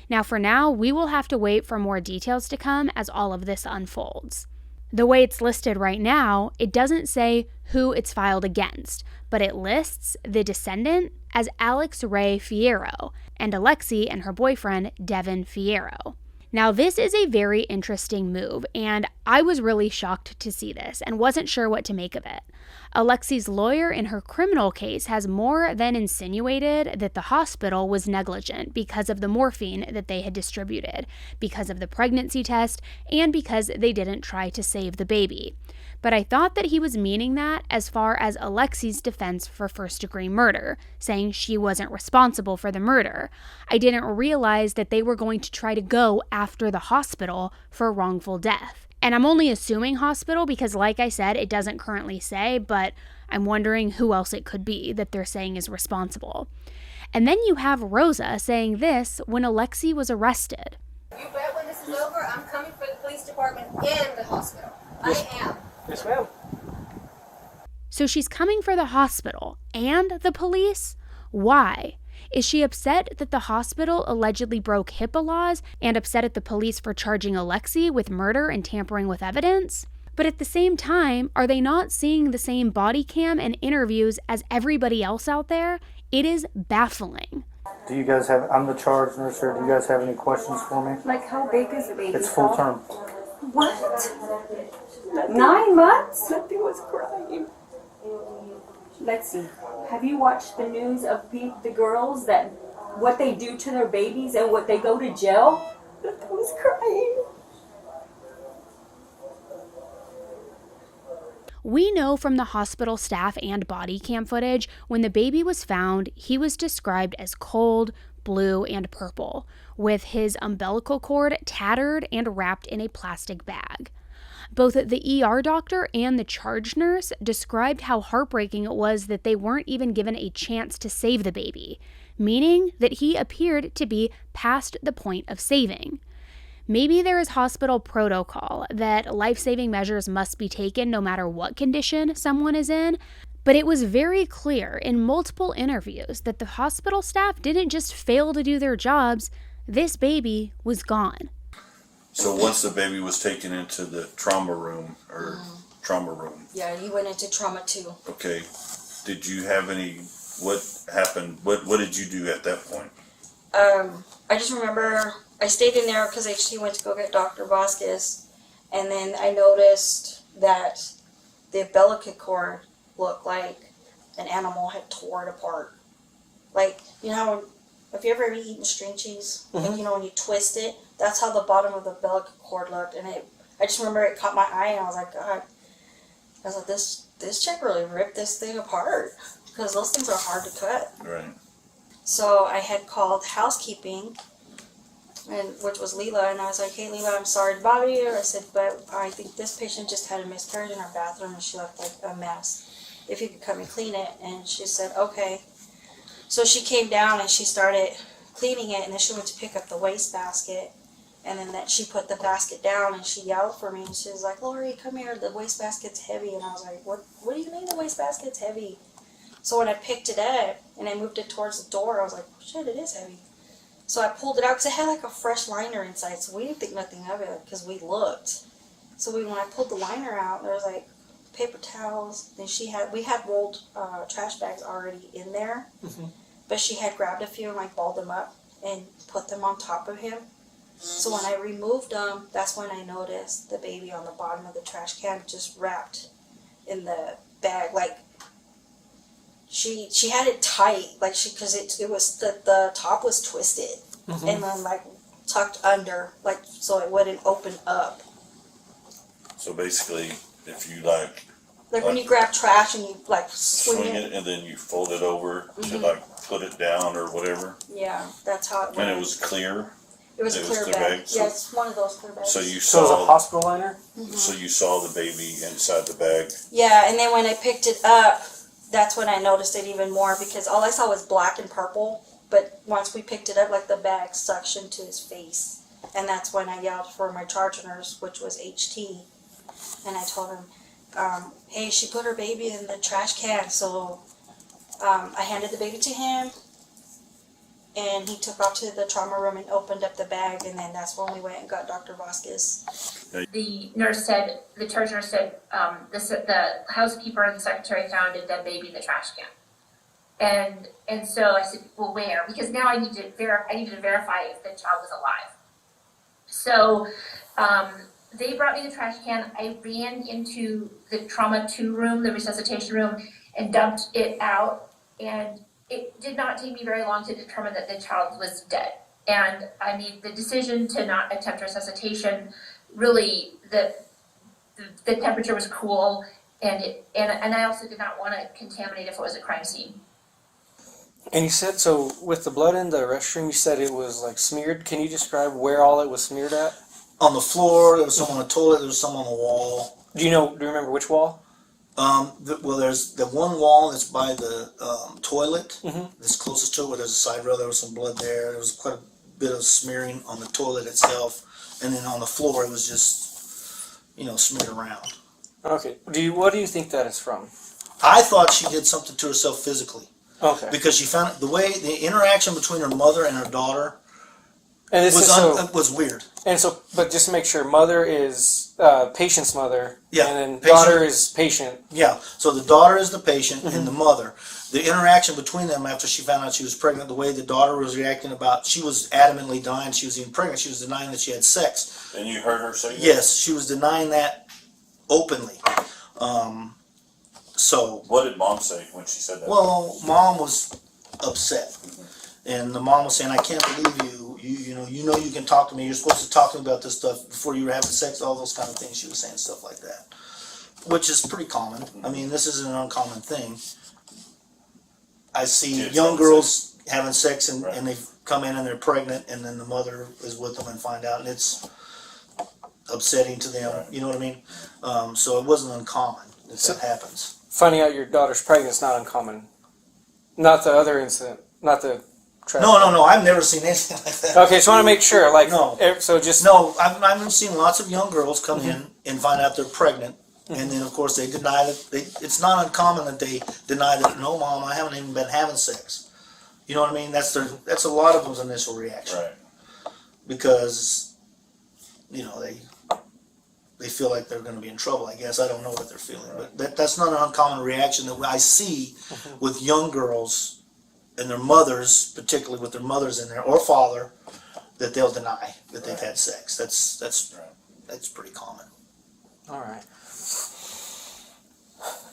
Now, for now, we will have to wait for more details to come as all of this unfolds. The way it's listed right now, it doesn't say who it's filed against, but it lists the descendant as Alex Ray Fierro and Alexee and her boyfriend, Devin Fierro. Now, this is a very interesting move, and I was really shocked to see this and wasn't sure what to make of it. Alexee's lawyer in her criminal case has more than insinuated that the hospital was negligent because of the morphine that they had distributed, because of the pregnancy test, and because they didn't try to save the baby. But I thought that he was meaning that as far as Alexee's defense for first-degree murder, saying she wasn't responsible for the murder. I didn't realize that they were going to try to go after the hospital for wrongful death. And I'm only assuming hospital because, like I said, it doesn't currently say, but I'm wondering who else it could be that they're saying is responsible. And then you have Rosa saying this when Alexee was arrested. You bet when this is over, I'm coming for the police department and the hospital. I am. Yes, ma'am. So she's coming for the hospital and the police? Why? Is she upset that the hospital allegedly broke HIPAA laws and upset at the police for charging Alexee with murder and tampering with evidence? But at the same time, are they not seeing the same body cam and interviews as everybody else out there? It is baffling. Do you guys have, I'm the charge nurse here, do you guys have any questions for me? Like, how big is the baby? It's full term. What? 9 months? Nothing was crying. Lexee, have you watched the news of the girls that what they do to their babies and what they go to jail? Nothing was crying. We know from the hospital staff and body cam footage, when the baby was found, he was described as cold, blue, and purple, with his umbilical cord tattered and wrapped in a plastic bag. Both the ER doctor and the charge nurse described how heartbreaking it was that they weren't even given a chance to save the baby, meaning that he appeared to be past the point of saving. Maybe there is hospital protocol that life-saving measures must be taken no matter what condition someone is in, but it was very clear in multiple interviews that the hospital staff didn't just fail to do their jobs, this baby was gone. So once the baby was taken into the trauma room, trauma room. Yeah, he went into trauma too. Okay. Did you have any, what happened, what did you do at that point? I just remember I stayed in there because he went to go get Dr. Vasquez, and then I noticed that the umbilical cord looked like an animal had tore it apart. Like, you know, have you ever eaten string cheese? Mm-hmm. And you know, when you twist it, that's how the bottom of the umbilical cord looked. And I just remember it caught my eye, and I was like, God, I was like, this chick really ripped this thing apart, because those things are hard to cut. Right. So I had called housekeeping, which was Leela, and I was like, hey Leela, I'm sorry to bother you. I said, but I think this patient just had a miscarriage in her bathroom and she left like a mess. If you could come and clean it. And she said, okay. So she came down and she started cleaning it, and then she went to pick up the wastebasket, and then she put the basket down and she yelled for me, and she was like, Lori, come here, the wastebasket's heavy. And I was like, what do you mean the wastebasket's heavy? So when I picked it up and I moved it towards the door, I was like, oh, shit, it is heavy. So I pulled it out because it had like a fresh liner inside, so we didn't think nothing of it because we looked. So when I pulled the liner out, there was like paper towels. Then we had rolled trash bags already in there, but she had grabbed a few and like balled them up and put them on top of him. So when I removed them, that's when I noticed the baby on the bottom of the trash can just wrapped in the bag, like. She had it tight, like because it was the top was twisted, and then like tucked under, like so it wouldn't open up. So basically, if you like when you grab trash and you like swing it and then you fold it over to like put it down or whatever. Yeah, that's how it went. And it was clear. It was a clear bag. So, yeah, it's one of those clear bags. So you So it was a hospital liner? So you saw the baby inside the bag. Yeah, and then when I picked it up, that's when I noticed it even more, because all I saw was black and purple, but once we picked it up, like the bag suctioned to his face, and that's when I yelled for my charge nurse, which was HT, and I told him, hey, she put her baby in the trash can. So I handed the baby to him, and he took off to the trauma room and opened up the bag, and then that's when we went and got Dr. Vasquez. The nurse said, the charge nurse said, the housekeeper and the secretary found a dead baby in the trash can. And so I said, well, where? Because now I needed to verify if the child was alive. So they brought me the trash can. I ran into the trauma 2 room, the resuscitation room, and dumped it out. And it did not take me very long to determine that the child was dead. And I made the decision to not attempt resuscitation. Really, the temperature was cool, and I also did not want to contaminate if it was a crime scene. And you said, so with the blood in the restroom, you said it was like smeared. Can you describe where all it was smeared at? On the floor, there was some on the toilet, there was some on the wall. Do you remember which wall? Well, there's the one wall that's by the toilet, Mm-hmm. that's closest to it, where there's a side rail, there was some blood there. There was quite a bit of smearing on the toilet itself. And then on the floor, it was just, smeared around. Okay. What do you think that is from? I thought she did something to herself physically. Okay. Because she found the interaction between her mother and her daughter was weird. And so, but just to make sure, mother is patient's mother, Yeah, and then patient. daughter is patient. Yeah, so the daughter is the patient Mm-hmm. and the mother. The interaction between them after she found out she was pregnant, the way the daughter was reacting she was adamantly denying she was even pregnant. She was denying that she had sex. And you heard her say that? Yes, she was denying that openly. So. What did mom say when she said that? Well, mom was upset. And the mom was saying, I can't believe you. You know you can talk to me. You're supposed to talk to me about this stuff before you were having sex, all those kind of things. She was saying stuff like that. Which is pretty common. I mean, this isn't an uncommon thing. I see young girls having sex and they come in and they're pregnant and then the mother is with them and find out and it's upsetting to them. You know what I mean? So it wasn't uncommon that happens. Finding out your daughter's pregnant is not uncommon. Not the other incident. Not the. No. I've never seen anything like that. Okay, just want to make sure. I've seen lots of young girls come in and find out they're pregnant, and then of course they deny it. It's not uncommon that they deny that. No, mom, I haven't even been having sex. You know what I mean? That's a lot of them's initial reaction, right? Because they feel like they're going to be in trouble. I guess I don't know what they're feeling, but that's not an uncommon reaction that I see with young girls. And their mothers, particularly with their mothers in there or father, that they'll deny that they've had sex. That's pretty common. All right.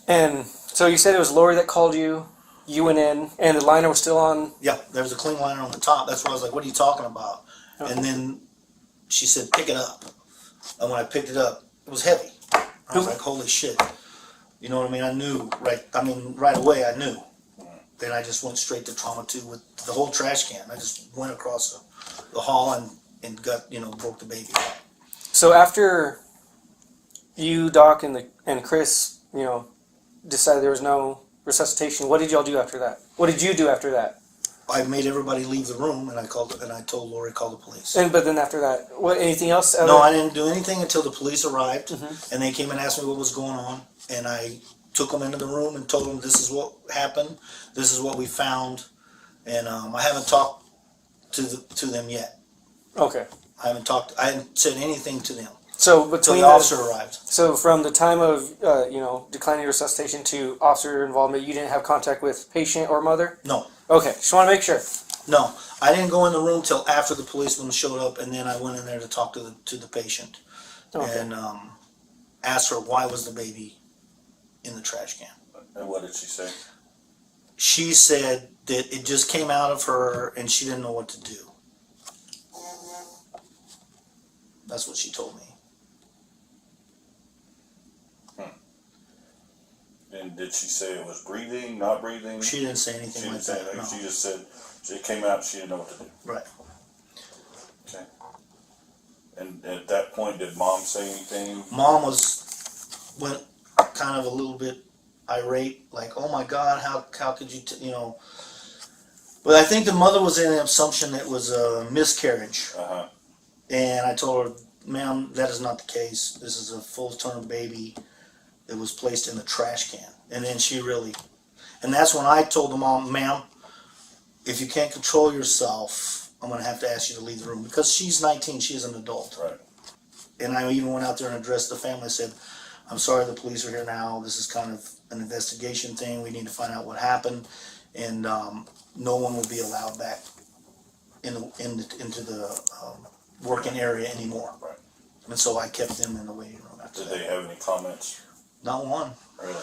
And so you said it was Lori that called you. You went in, and the liner was still on. Yeah, there was a clean liner on the top. That's why I was like, "What are you talking about?" Okay. And then she said, "Pick it up." And when I picked it up, it was heavy. I was like, "Holy shit!" You know what I mean? I knew right away. I knew. Then I just went straight to trauma 2 with the whole trash can. I just went across the hall and got broke the baby out. So after you, Doc, and Chris, decided there was no resuscitation, what did y'all do after that? What did you do after that? I made everybody leave the room, and I told Lori to call the police. But then after that, anything else? No, I didn't do anything until the police arrived, and they came and asked me what was going on, and I took them into the room and told them this is what happened, this is what we found, and I haven't talked to them yet. Okay. I hadn't said anything to them. So between the officer arrived. So from the time of declining resuscitation to officer involvement, you didn't have contact with patient or mother? No. Okay, just want to make sure. No, I didn't go in the room till after the policeman showed up, and then I went in there to talk to the patient, and asked her why was the baby in the trash can. And what did she say? She said that it just came out of her and she didn't know what to do. That's what she told me. And did she say it was breathing, not breathing? She didn't say anything like that. No. She just said it came out and she didn't know what to do. Right. Okay. And at that point, did mom say anything? Mom went kind of a little bit irate, like, "Oh my God, how could you, But I think the mother was in an assumption that it was a miscarriage. And I told her, "Ma'am, that is not the case. This is a full-term baby that was placed in the trash can." And then and that's when I told the mom, "Ma'am, if you can't control yourself, I'm going to have to ask you to leave the room." Because she's 19, she's an adult. Right. And I even went out there and addressed the family. I said, "I'm sorry, the police are here now. This is kind of an investigation thing. We need to find out what happened. And no one will be allowed back into the working area anymore." Right. And so I kept them in the waiting room after Did that. they have any comments? Not one. Really?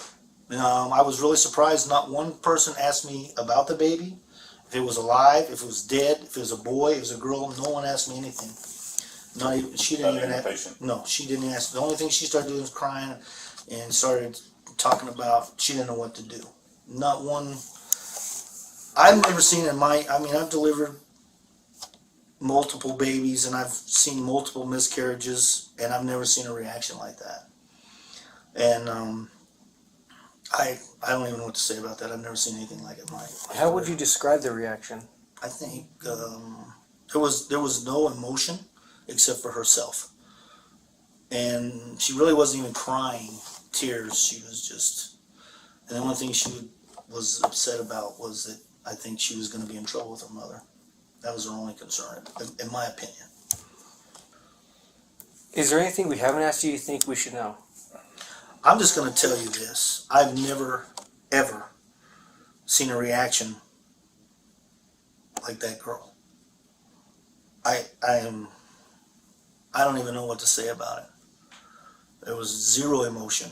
I was really surprised. Not one person asked me about the baby, if it was alive, if it was dead, if it was a boy, if it was a girl. No one asked me anything. Not even she didn't even ask. No, she didn't ask. The only thing she started doing was crying, and started talking about she didn't know what to do. Not one. I've never seen in my. I mean, I've delivered multiple babies, and I've seen multiple miscarriages, and I've never seen a reaction like that. And I don't even know what to say about that. I've never seen anything like it. How would you describe the reaction? I think there was no emotion except for herself, and she really wasn't even crying tears. She was just, and the only thing she was upset about was that I think she was going to be in trouble with her mother. That was her only concern, in my opinion. Is there anything we haven't asked you think we should know? I'm just going to tell you this. I've never, ever seen a reaction like that girl. I don't even know what to say about it. There was zero emotion.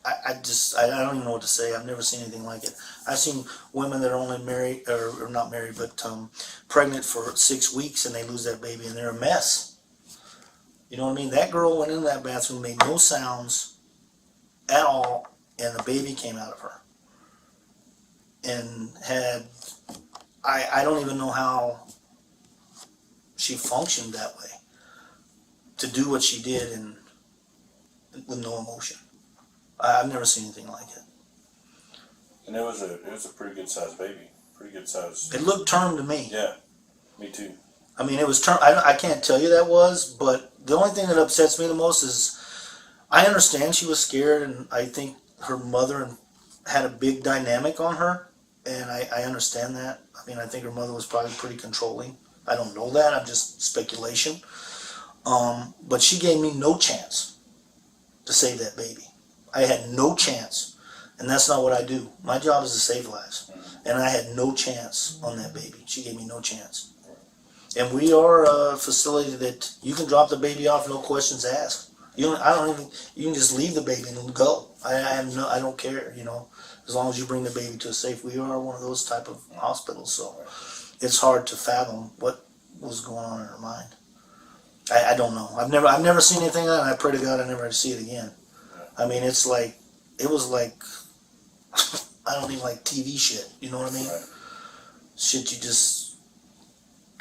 I don't even know what to say. I've never seen anything like it. I've seen women that are only married, or not married, but pregnant for 6 weeks, and they lose that baby, and they're a mess. You know what I mean? That girl went in that bathroom, made no sounds at all, and the baby came out of her. And had, I don't even know how she functioned that way, to do what she did and with no emotion. I've never seen anything like it. And it was a pretty good sized baby. Pretty good size. It looked term to me. Yeah, me too. I mean, it was term. I can't tell you that was, but the only thing that upsets me the most is I understand she was scared, and I think her mother had a big dynamic on her, and I understand that. I mean, I think her mother was probably pretty controlling. I don't know that. I'm just speculation. But she gave me no chance to save that baby. I had no chance, and that's not what I do. My job is to save lives, and I had no chance on that baby. She gave me no chance. And we are a facility that you can drop the baby off, no questions asked. You can just leave the baby and go. I don't care, as long as you bring the baby to a safe. We are one of those type of hospitals, so it's hard to fathom what was going on in her mind. I don't know. I've never seen anything like that, and I pray to God I never see it again. I mean, it was like, I don't even like TV shit, you know what I mean? Right. Shit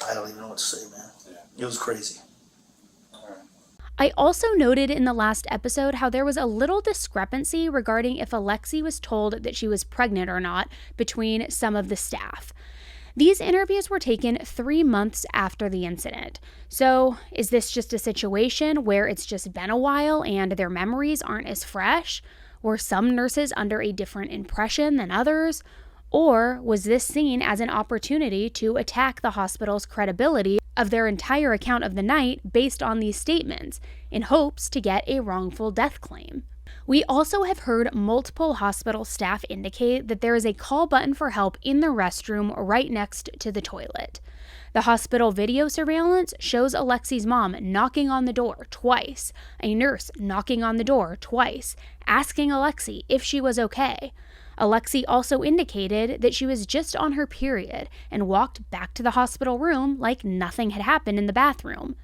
I don't even know what to say, man. Yeah. It was crazy. I also noted in the last episode how there was a little discrepancy regarding if Alexee was told that she was pregnant or not between some of the staff. These interviews were taken 3 months after the incident. So, is this just a situation where it's just been a while and their memories aren't as fresh? Were some nurses under a different impression than others? Or was this seen as an opportunity to attack the hospital's credibility of their entire account of the night based on these statements, in hopes to get a wrongful death claim? We also have heard multiple hospital staff indicate that there is a call button for help in the restroom right next to the toilet. The hospital video surveillance shows Alexee's mom knocking on the door twice, a nurse knocking on the door twice, asking Alexee if she was okay. Alexee also indicated that she was just on her period and walked back to the hospital room like nothing had happened in the bathroom.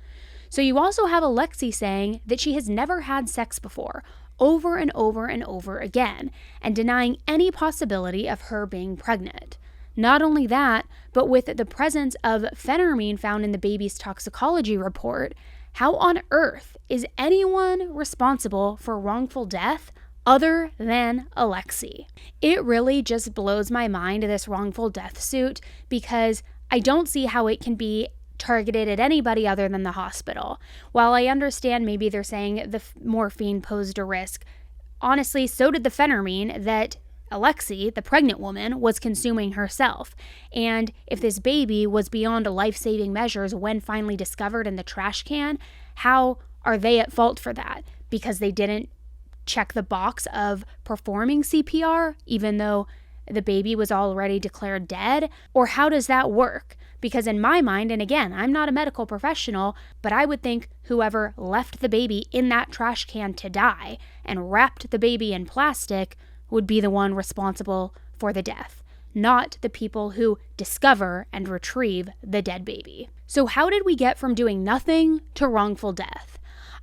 So you also have Alexee saying that she has never had sex before, over and over and over again, and denying any possibility of her being pregnant. Not only that, but with the presence of phentermine found in the baby's toxicology report, how on earth is anyone responsible for wrongful death other than Alexee? It really just blows my mind, this wrongful death suit, because I don't see how it can be targeted at anybody other than the hospital. While I understand maybe they're saying the morphine posed a risk, honestly, so did the phentermine that Alexee, the pregnant woman, was consuming herself. And if this baby was beyond life-saving measures when finally discovered in the trash can, how are they at fault for that? Because they didn't check the box of performing CPR, even though the baby was already declared dead? Or how does that work? Because in my mind, and again, I'm not a medical professional, but I would think whoever left the baby in that trash can to die and wrapped the baby in plastic would be the one responsible for the death, not the people who discover and retrieve the dead baby. So how did we get from doing nothing to wrongful death?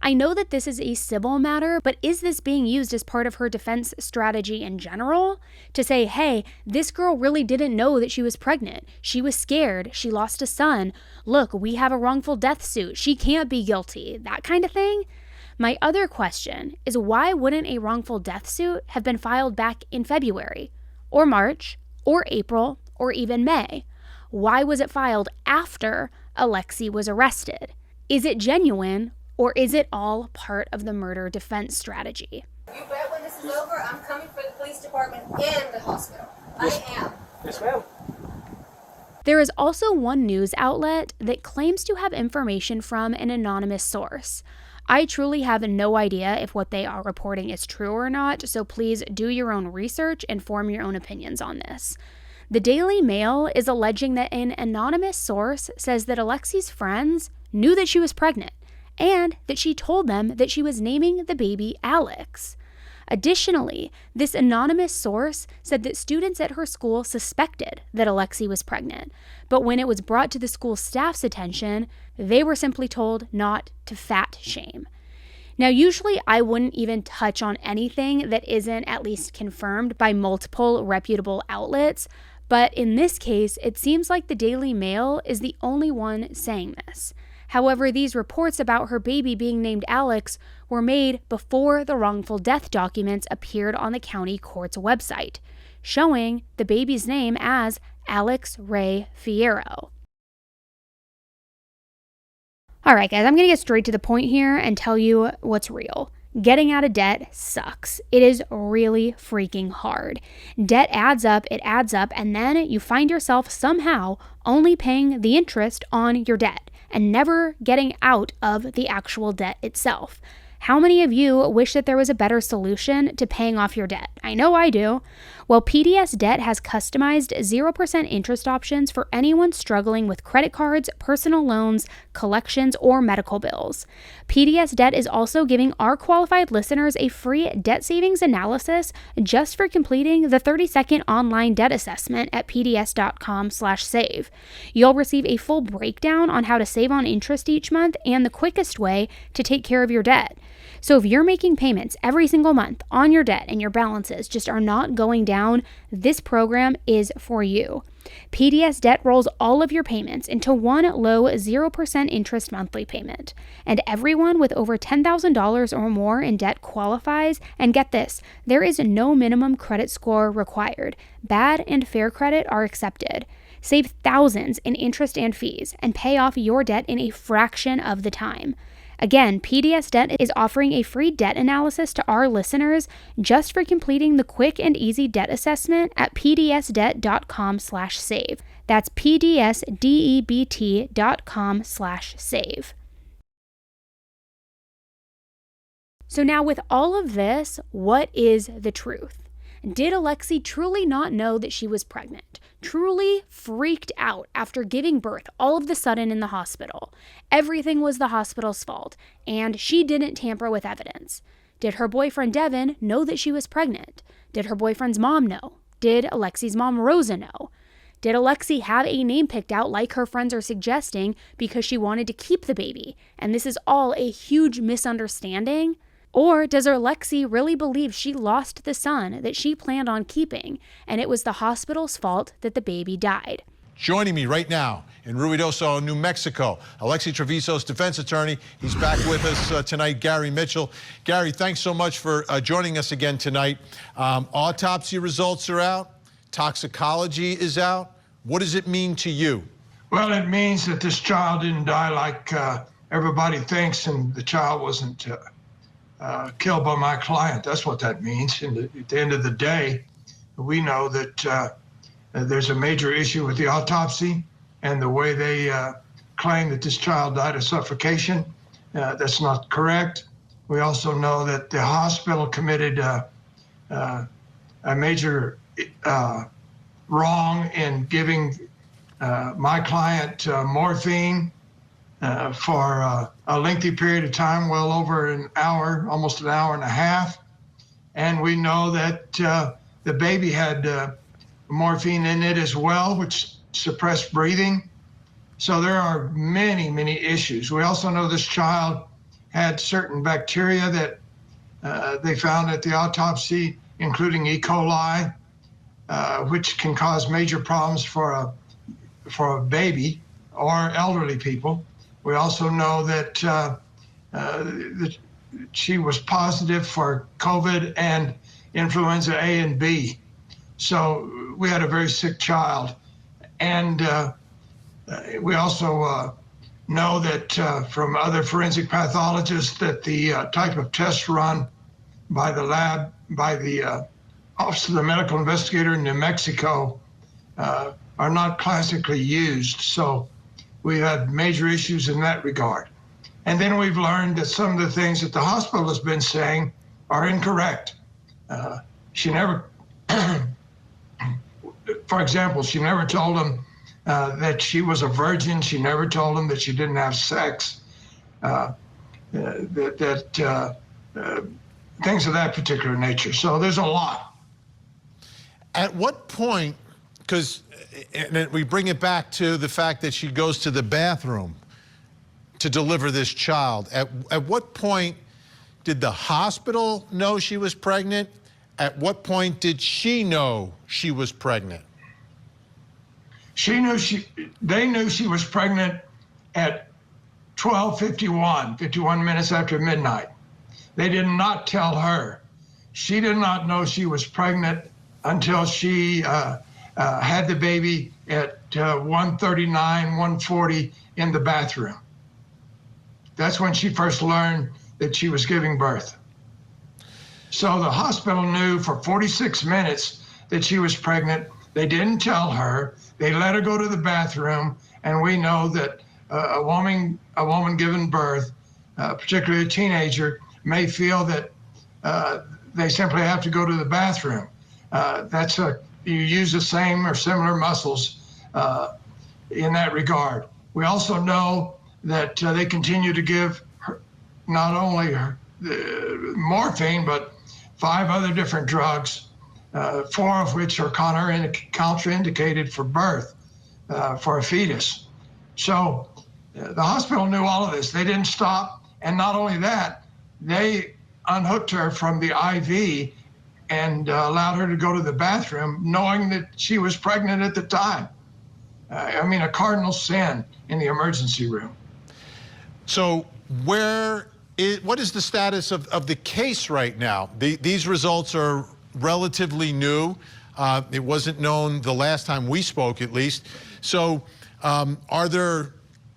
I know that this is a civil matter, but is this being used as part of her defense strategy in general? To say, hey, this girl really didn't know that she was pregnant. She was scared. She lost a son. Look, we have a wrongful death suit. She can't be guilty. That kind of thing? My other question is, why wouldn't a wrongful death suit have been filed back in February or March or April or even May? Why was it filed after Alexee was arrested? Is it genuine? Or is it all part of the murder defense strategy? You bet when this is over, I'm coming for the police department and the hospital. I am. Yes, ma'am. There is also one news outlet that claims to have information from an anonymous source. I truly have no idea if what they are reporting is true or not, so please do your own research and form your own opinions on this. The Daily Mail is alleging that an anonymous source says that Alexee's friends knew that she was pregnant, and that she told them that she was naming the baby Alex. Additionally, this anonymous source said that students at her school suspected that Alexee was pregnant, but when it was brought to the school staff's attention, they were simply told not to fat shame. Now, usually I wouldn't even touch on anything that isn't at least confirmed by multiple reputable outlets, but in this case, it seems like the Daily Mail is the only one saying this. However, these reports about her baby being named Alex were made before the wrongful death documents appeared on the county court's website, showing the baby's name as Alex Ray Fierro. All right, guys, I'm going to get straight to the point here and tell you what's real. Getting out of debt sucks. It is really freaking hard. Debt adds up, and then you find yourself somehow only paying the interest on your debt and never getting out of the actual debt itself. How many of you wish that there was a better solution to paying off your debt? I know I do. Well, PDS Debt has customized 0% interest options for anyone struggling with credit cards, personal loans, collections, or medical bills. PDS Debt is also giving our qualified listeners a free debt savings analysis just for completing the 30-second online debt assessment at pds.com/save. You'll receive a full breakdown on how to save on interest each month and the quickest way to take care of your debt. So if you're making payments every single month on your debt and your balances just are not going down, this program is for you. PDS Debt rolls all of your payments into one low 0% interest monthly payment. And everyone with over $10,000 or more in debt qualifies. And get this, there is no minimum credit score required. Bad and fair credit are accepted. Save thousands in interest and fees and pay off your debt in a fraction of the time. Again, PDS Debt is offering a free debt analysis to our listeners just for completing the quick and easy debt assessment at pdsdebt.com/save. That's pdsdebt.com/save. So now with all of this, what is the truth? Did Alexee truly not know that she was pregnant? Truly freaked out after giving birth all of the sudden in the hospital? Everything was the hospital's fault, and she didn't tamper with evidence. Did her boyfriend Devin know that she was pregnant? Did her boyfriend's mom know? Did Alexee's mom Rosa know? Did Alexee have a name picked out like her friends are suggesting because she wanted to keep the baby? And this is all a huge misunderstanding? Or does Alexee really believe she lost the son that she planned on keeping, and it was the hospital's fault that the baby died? Joining me right now in Ruidoso, New Mexico, Alexee Trevizo's defense attorney. He's back with us tonight, Gary Mitchell. Gary, thanks so much for joining us again tonight. Autopsy results are out. Toxicology is out. What does it mean to you? Well, it means that this child didn't die like everybody thinks, and the child wasn't killed by my client. That's what that means. And at the end of the day, we know that there's a major issue with the autopsy and the way they claim that this child died of suffocation. That's not correct. We also know that the hospital committed a major wrong in giving my client morphine for a lengthy period of time, well over an hour, almost an hour and a half. And we know that the baby had morphine in it as well, which suppressed breathing. So there are many, many issues. We also know this child had certain bacteria that they found at the autopsy, including E. coli, which can cause major problems for a baby or elderly people. We also know that she was positive for COVID and influenza A and B. So we had a very sick child. And we also know that from other forensic pathologists that the type of tests run by the lab, by the Office of the Medical Investigator in New Mexico are not classically used. So we had major issues in that regard. And then we've learned that some of the things that the hospital has been saying are incorrect. She never, for example, she never told them that she was a virgin. She never told them that she didn't have sex. Things of that particular nature. So there's a lot. At what point, because we bring it back to the fact that she goes to the bathroom to deliver this child, at what point did the hospital know she was pregnant? At what point did she know she was pregnant? They knew she was pregnant at 12:51, 51 minutes after midnight. They did not tell her. She did not know she was pregnant until she had the baby at 1:39, 1:40 in the bathroom. That's when she first learned that she was giving birth. So the hospital knew for 46 minutes that she was pregnant. They didn't tell her. They let her go to the bathroom, and we know that a woman giving birth, particularly a teenager, may feel that they simply have to go to the bathroom. You use the same or similar muscles in that regard. We also know that they continue to give her not only morphine, but 5 other different drugs, 4 of which are contraindicated for birth for a fetus. So the hospital knew all of this. They didn't stop. And not only that, they unhooked her from the IV and allowed her to go to the bathroom, knowing that she was pregnant at the time. A cardinal sin in the emergency room. So what is the status of the case right now? These results are relatively new. It wasn't known the last time we spoke, at least. So are there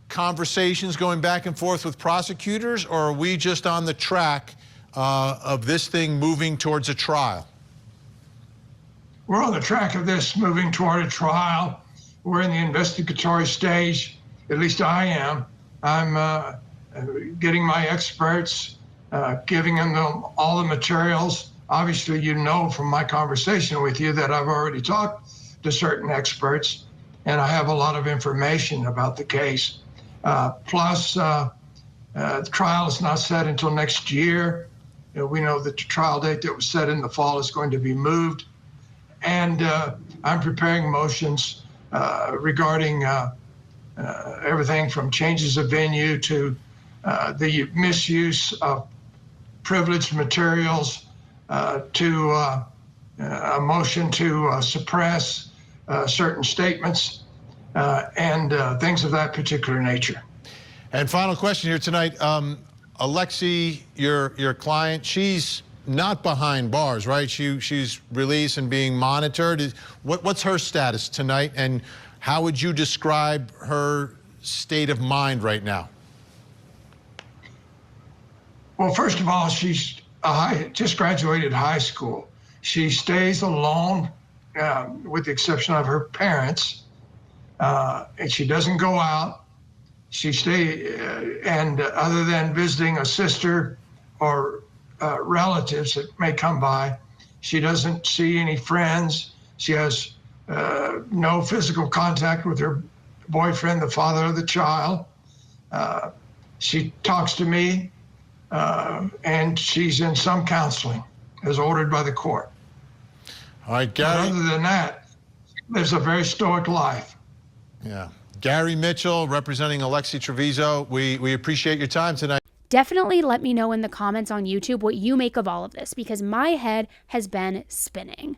conversations going back and forth with prosecutors, or are we just on the track of this thing moving towards a trial? We're on the track of this moving toward a trial. We're in the investigatory stage, at least I am. I'm getting my experts, giving them all the materials. Obviously, you know from my conversation with you that I've already talked to certain experts, and I have a lot of information about the case. Plus, the trial is not set until next year. We know that the trial date that was set in the fall is going to be moved. And I'm preparing motions regarding everything from changes of venue to the misuse of privileged materials to a motion to suppress certain statements and things of that particular nature. And final question here tonight. Alexee, your client, she's not behind bars, right? She's released and being monitored. What's her status tonight, and how would you describe her state of mind right now? Well, first of all, she's just graduated high school. She stays alone, with the exception of her parents, and she doesn't go out. She and other than visiting a sister or relatives that may come by, she doesn't see any friends. She has no physical contact with her boyfriend, the father of the child. She talks to me, and she's in some counseling as ordered by the court. All right, Gary. But other than that, lives a very stoic life. Yeah. Gary Mitchell, representing Alexee Trevizo. We appreciate your time tonight. Definitely let me know in the comments on YouTube what you make of all of this, because my head has been spinning.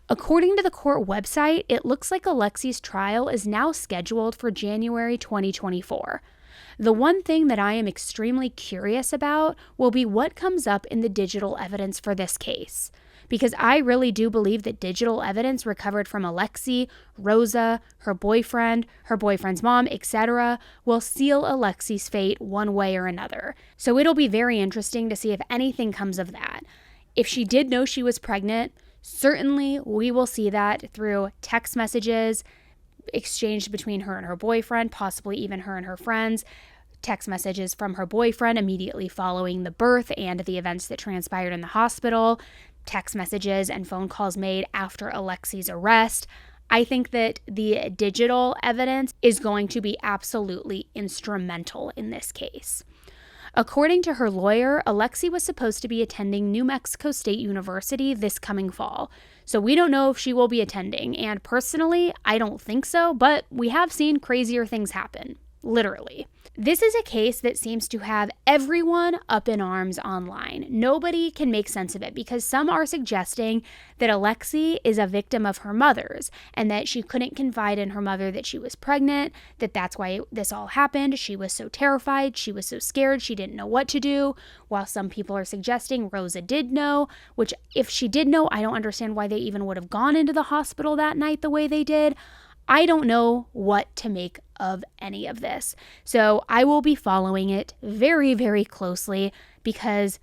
According to the court website, it looks like Alexee's trial is now scheduled for January 2024. The one thing that I am extremely curious about will be what comes up in the digital evidence for this case, because I really do believe that digital evidence recovered from Alexee, Rosa, her boyfriend, her boyfriend's mom, etc., will seal Alexee's fate one way or another. So it'll be very interesting to see if anything comes of that. If she did know she was pregnant, certainly we will see that through text messages exchanged between her and her boyfriend, possibly even her and her friends, text messages from her boyfriend immediately following the birth and the events that transpired in the hospital, text messages and phone calls made after Alexee's arrest. I think that the digital evidence is going to be absolutely instrumental in this case. According to her lawyer, Alexee was supposed to be attending New Mexico State University this coming fall. So we don't know if she will be attending, and personally, I don't think so, but we have seen crazier things happen. Literally. This is a case that seems to have everyone up in arms online. Nobody can make sense of it because some are suggesting that Alexee is a victim of her mother's and that she couldn't confide in her mother that she was pregnant, that's why this all happened. She was so terrified, she was so scared, she didn't know what to do, while some people are suggesting Rosa did know, which if she did know, I don't understand why they even would have gone into the hospital that night the way they did. I don't know what to make of any of this. So I will be following it very, very closely because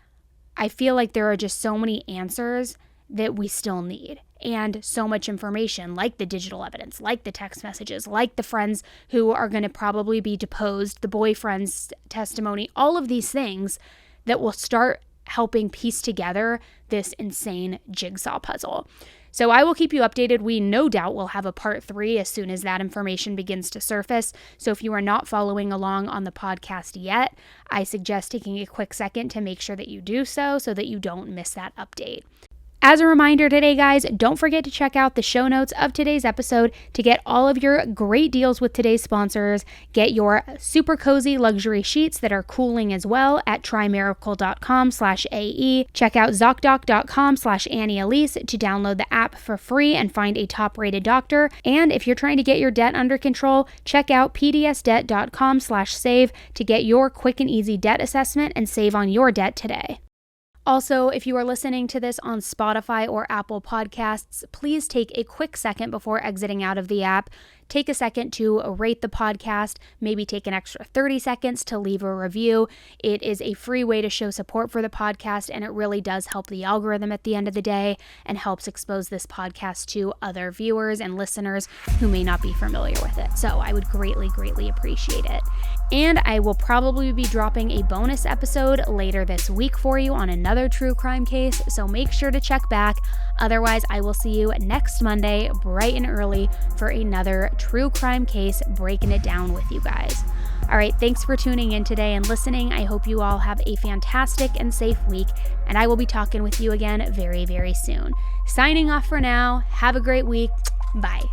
I feel like there are just so many answers that we still need and so much information, like the digital evidence, like the text messages, like the friends who are going to probably be deposed, the boyfriend's testimony, all of these things that will start helping piece together this insane jigsaw puzzle. So I will keep you updated. We no doubt will have a part 3 as soon as that information begins to surface. So if you are not following along on the podcast yet, I suggest taking a quick second to make sure that you do so that you don't miss that update. As a reminder today, guys, don't forget to check out the show notes of today's episode to get all of your great deals with today's sponsors. Get your super cozy luxury sheets that are cooling as well at trymiracle.com/AE. Check out ZocDoc.com/AnnieElise to download the app for free and find a top-rated doctor. And if you're trying to get your debt under control, check out PDSDebt.com/save to get your quick and easy debt assessment and save on your debt today. Also, if you are listening to this on Spotify or Apple Podcasts, please take a quick second before exiting out of the app. Take a second to rate the podcast, maybe take an extra 30 seconds to leave a review. It is a free way to show support for the podcast, and it really does help the algorithm at the end of the day and helps expose this podcast to other viewers and listeners who may not be familiar with it. So I would greatly, greatly appreciate it. And I will probably be dropping a bonus episode later this week for you on another true crime case, so make sure to check back. Otherwise, I will see you next Monday, bright and early, for another true crime case, breaking it down with you guys. All right, thanks for tuning in today and listening. I hope you all have a fantastic and safe week, and I will be talking with you again very, very soon. Signing off for now. Have a great week. Bye.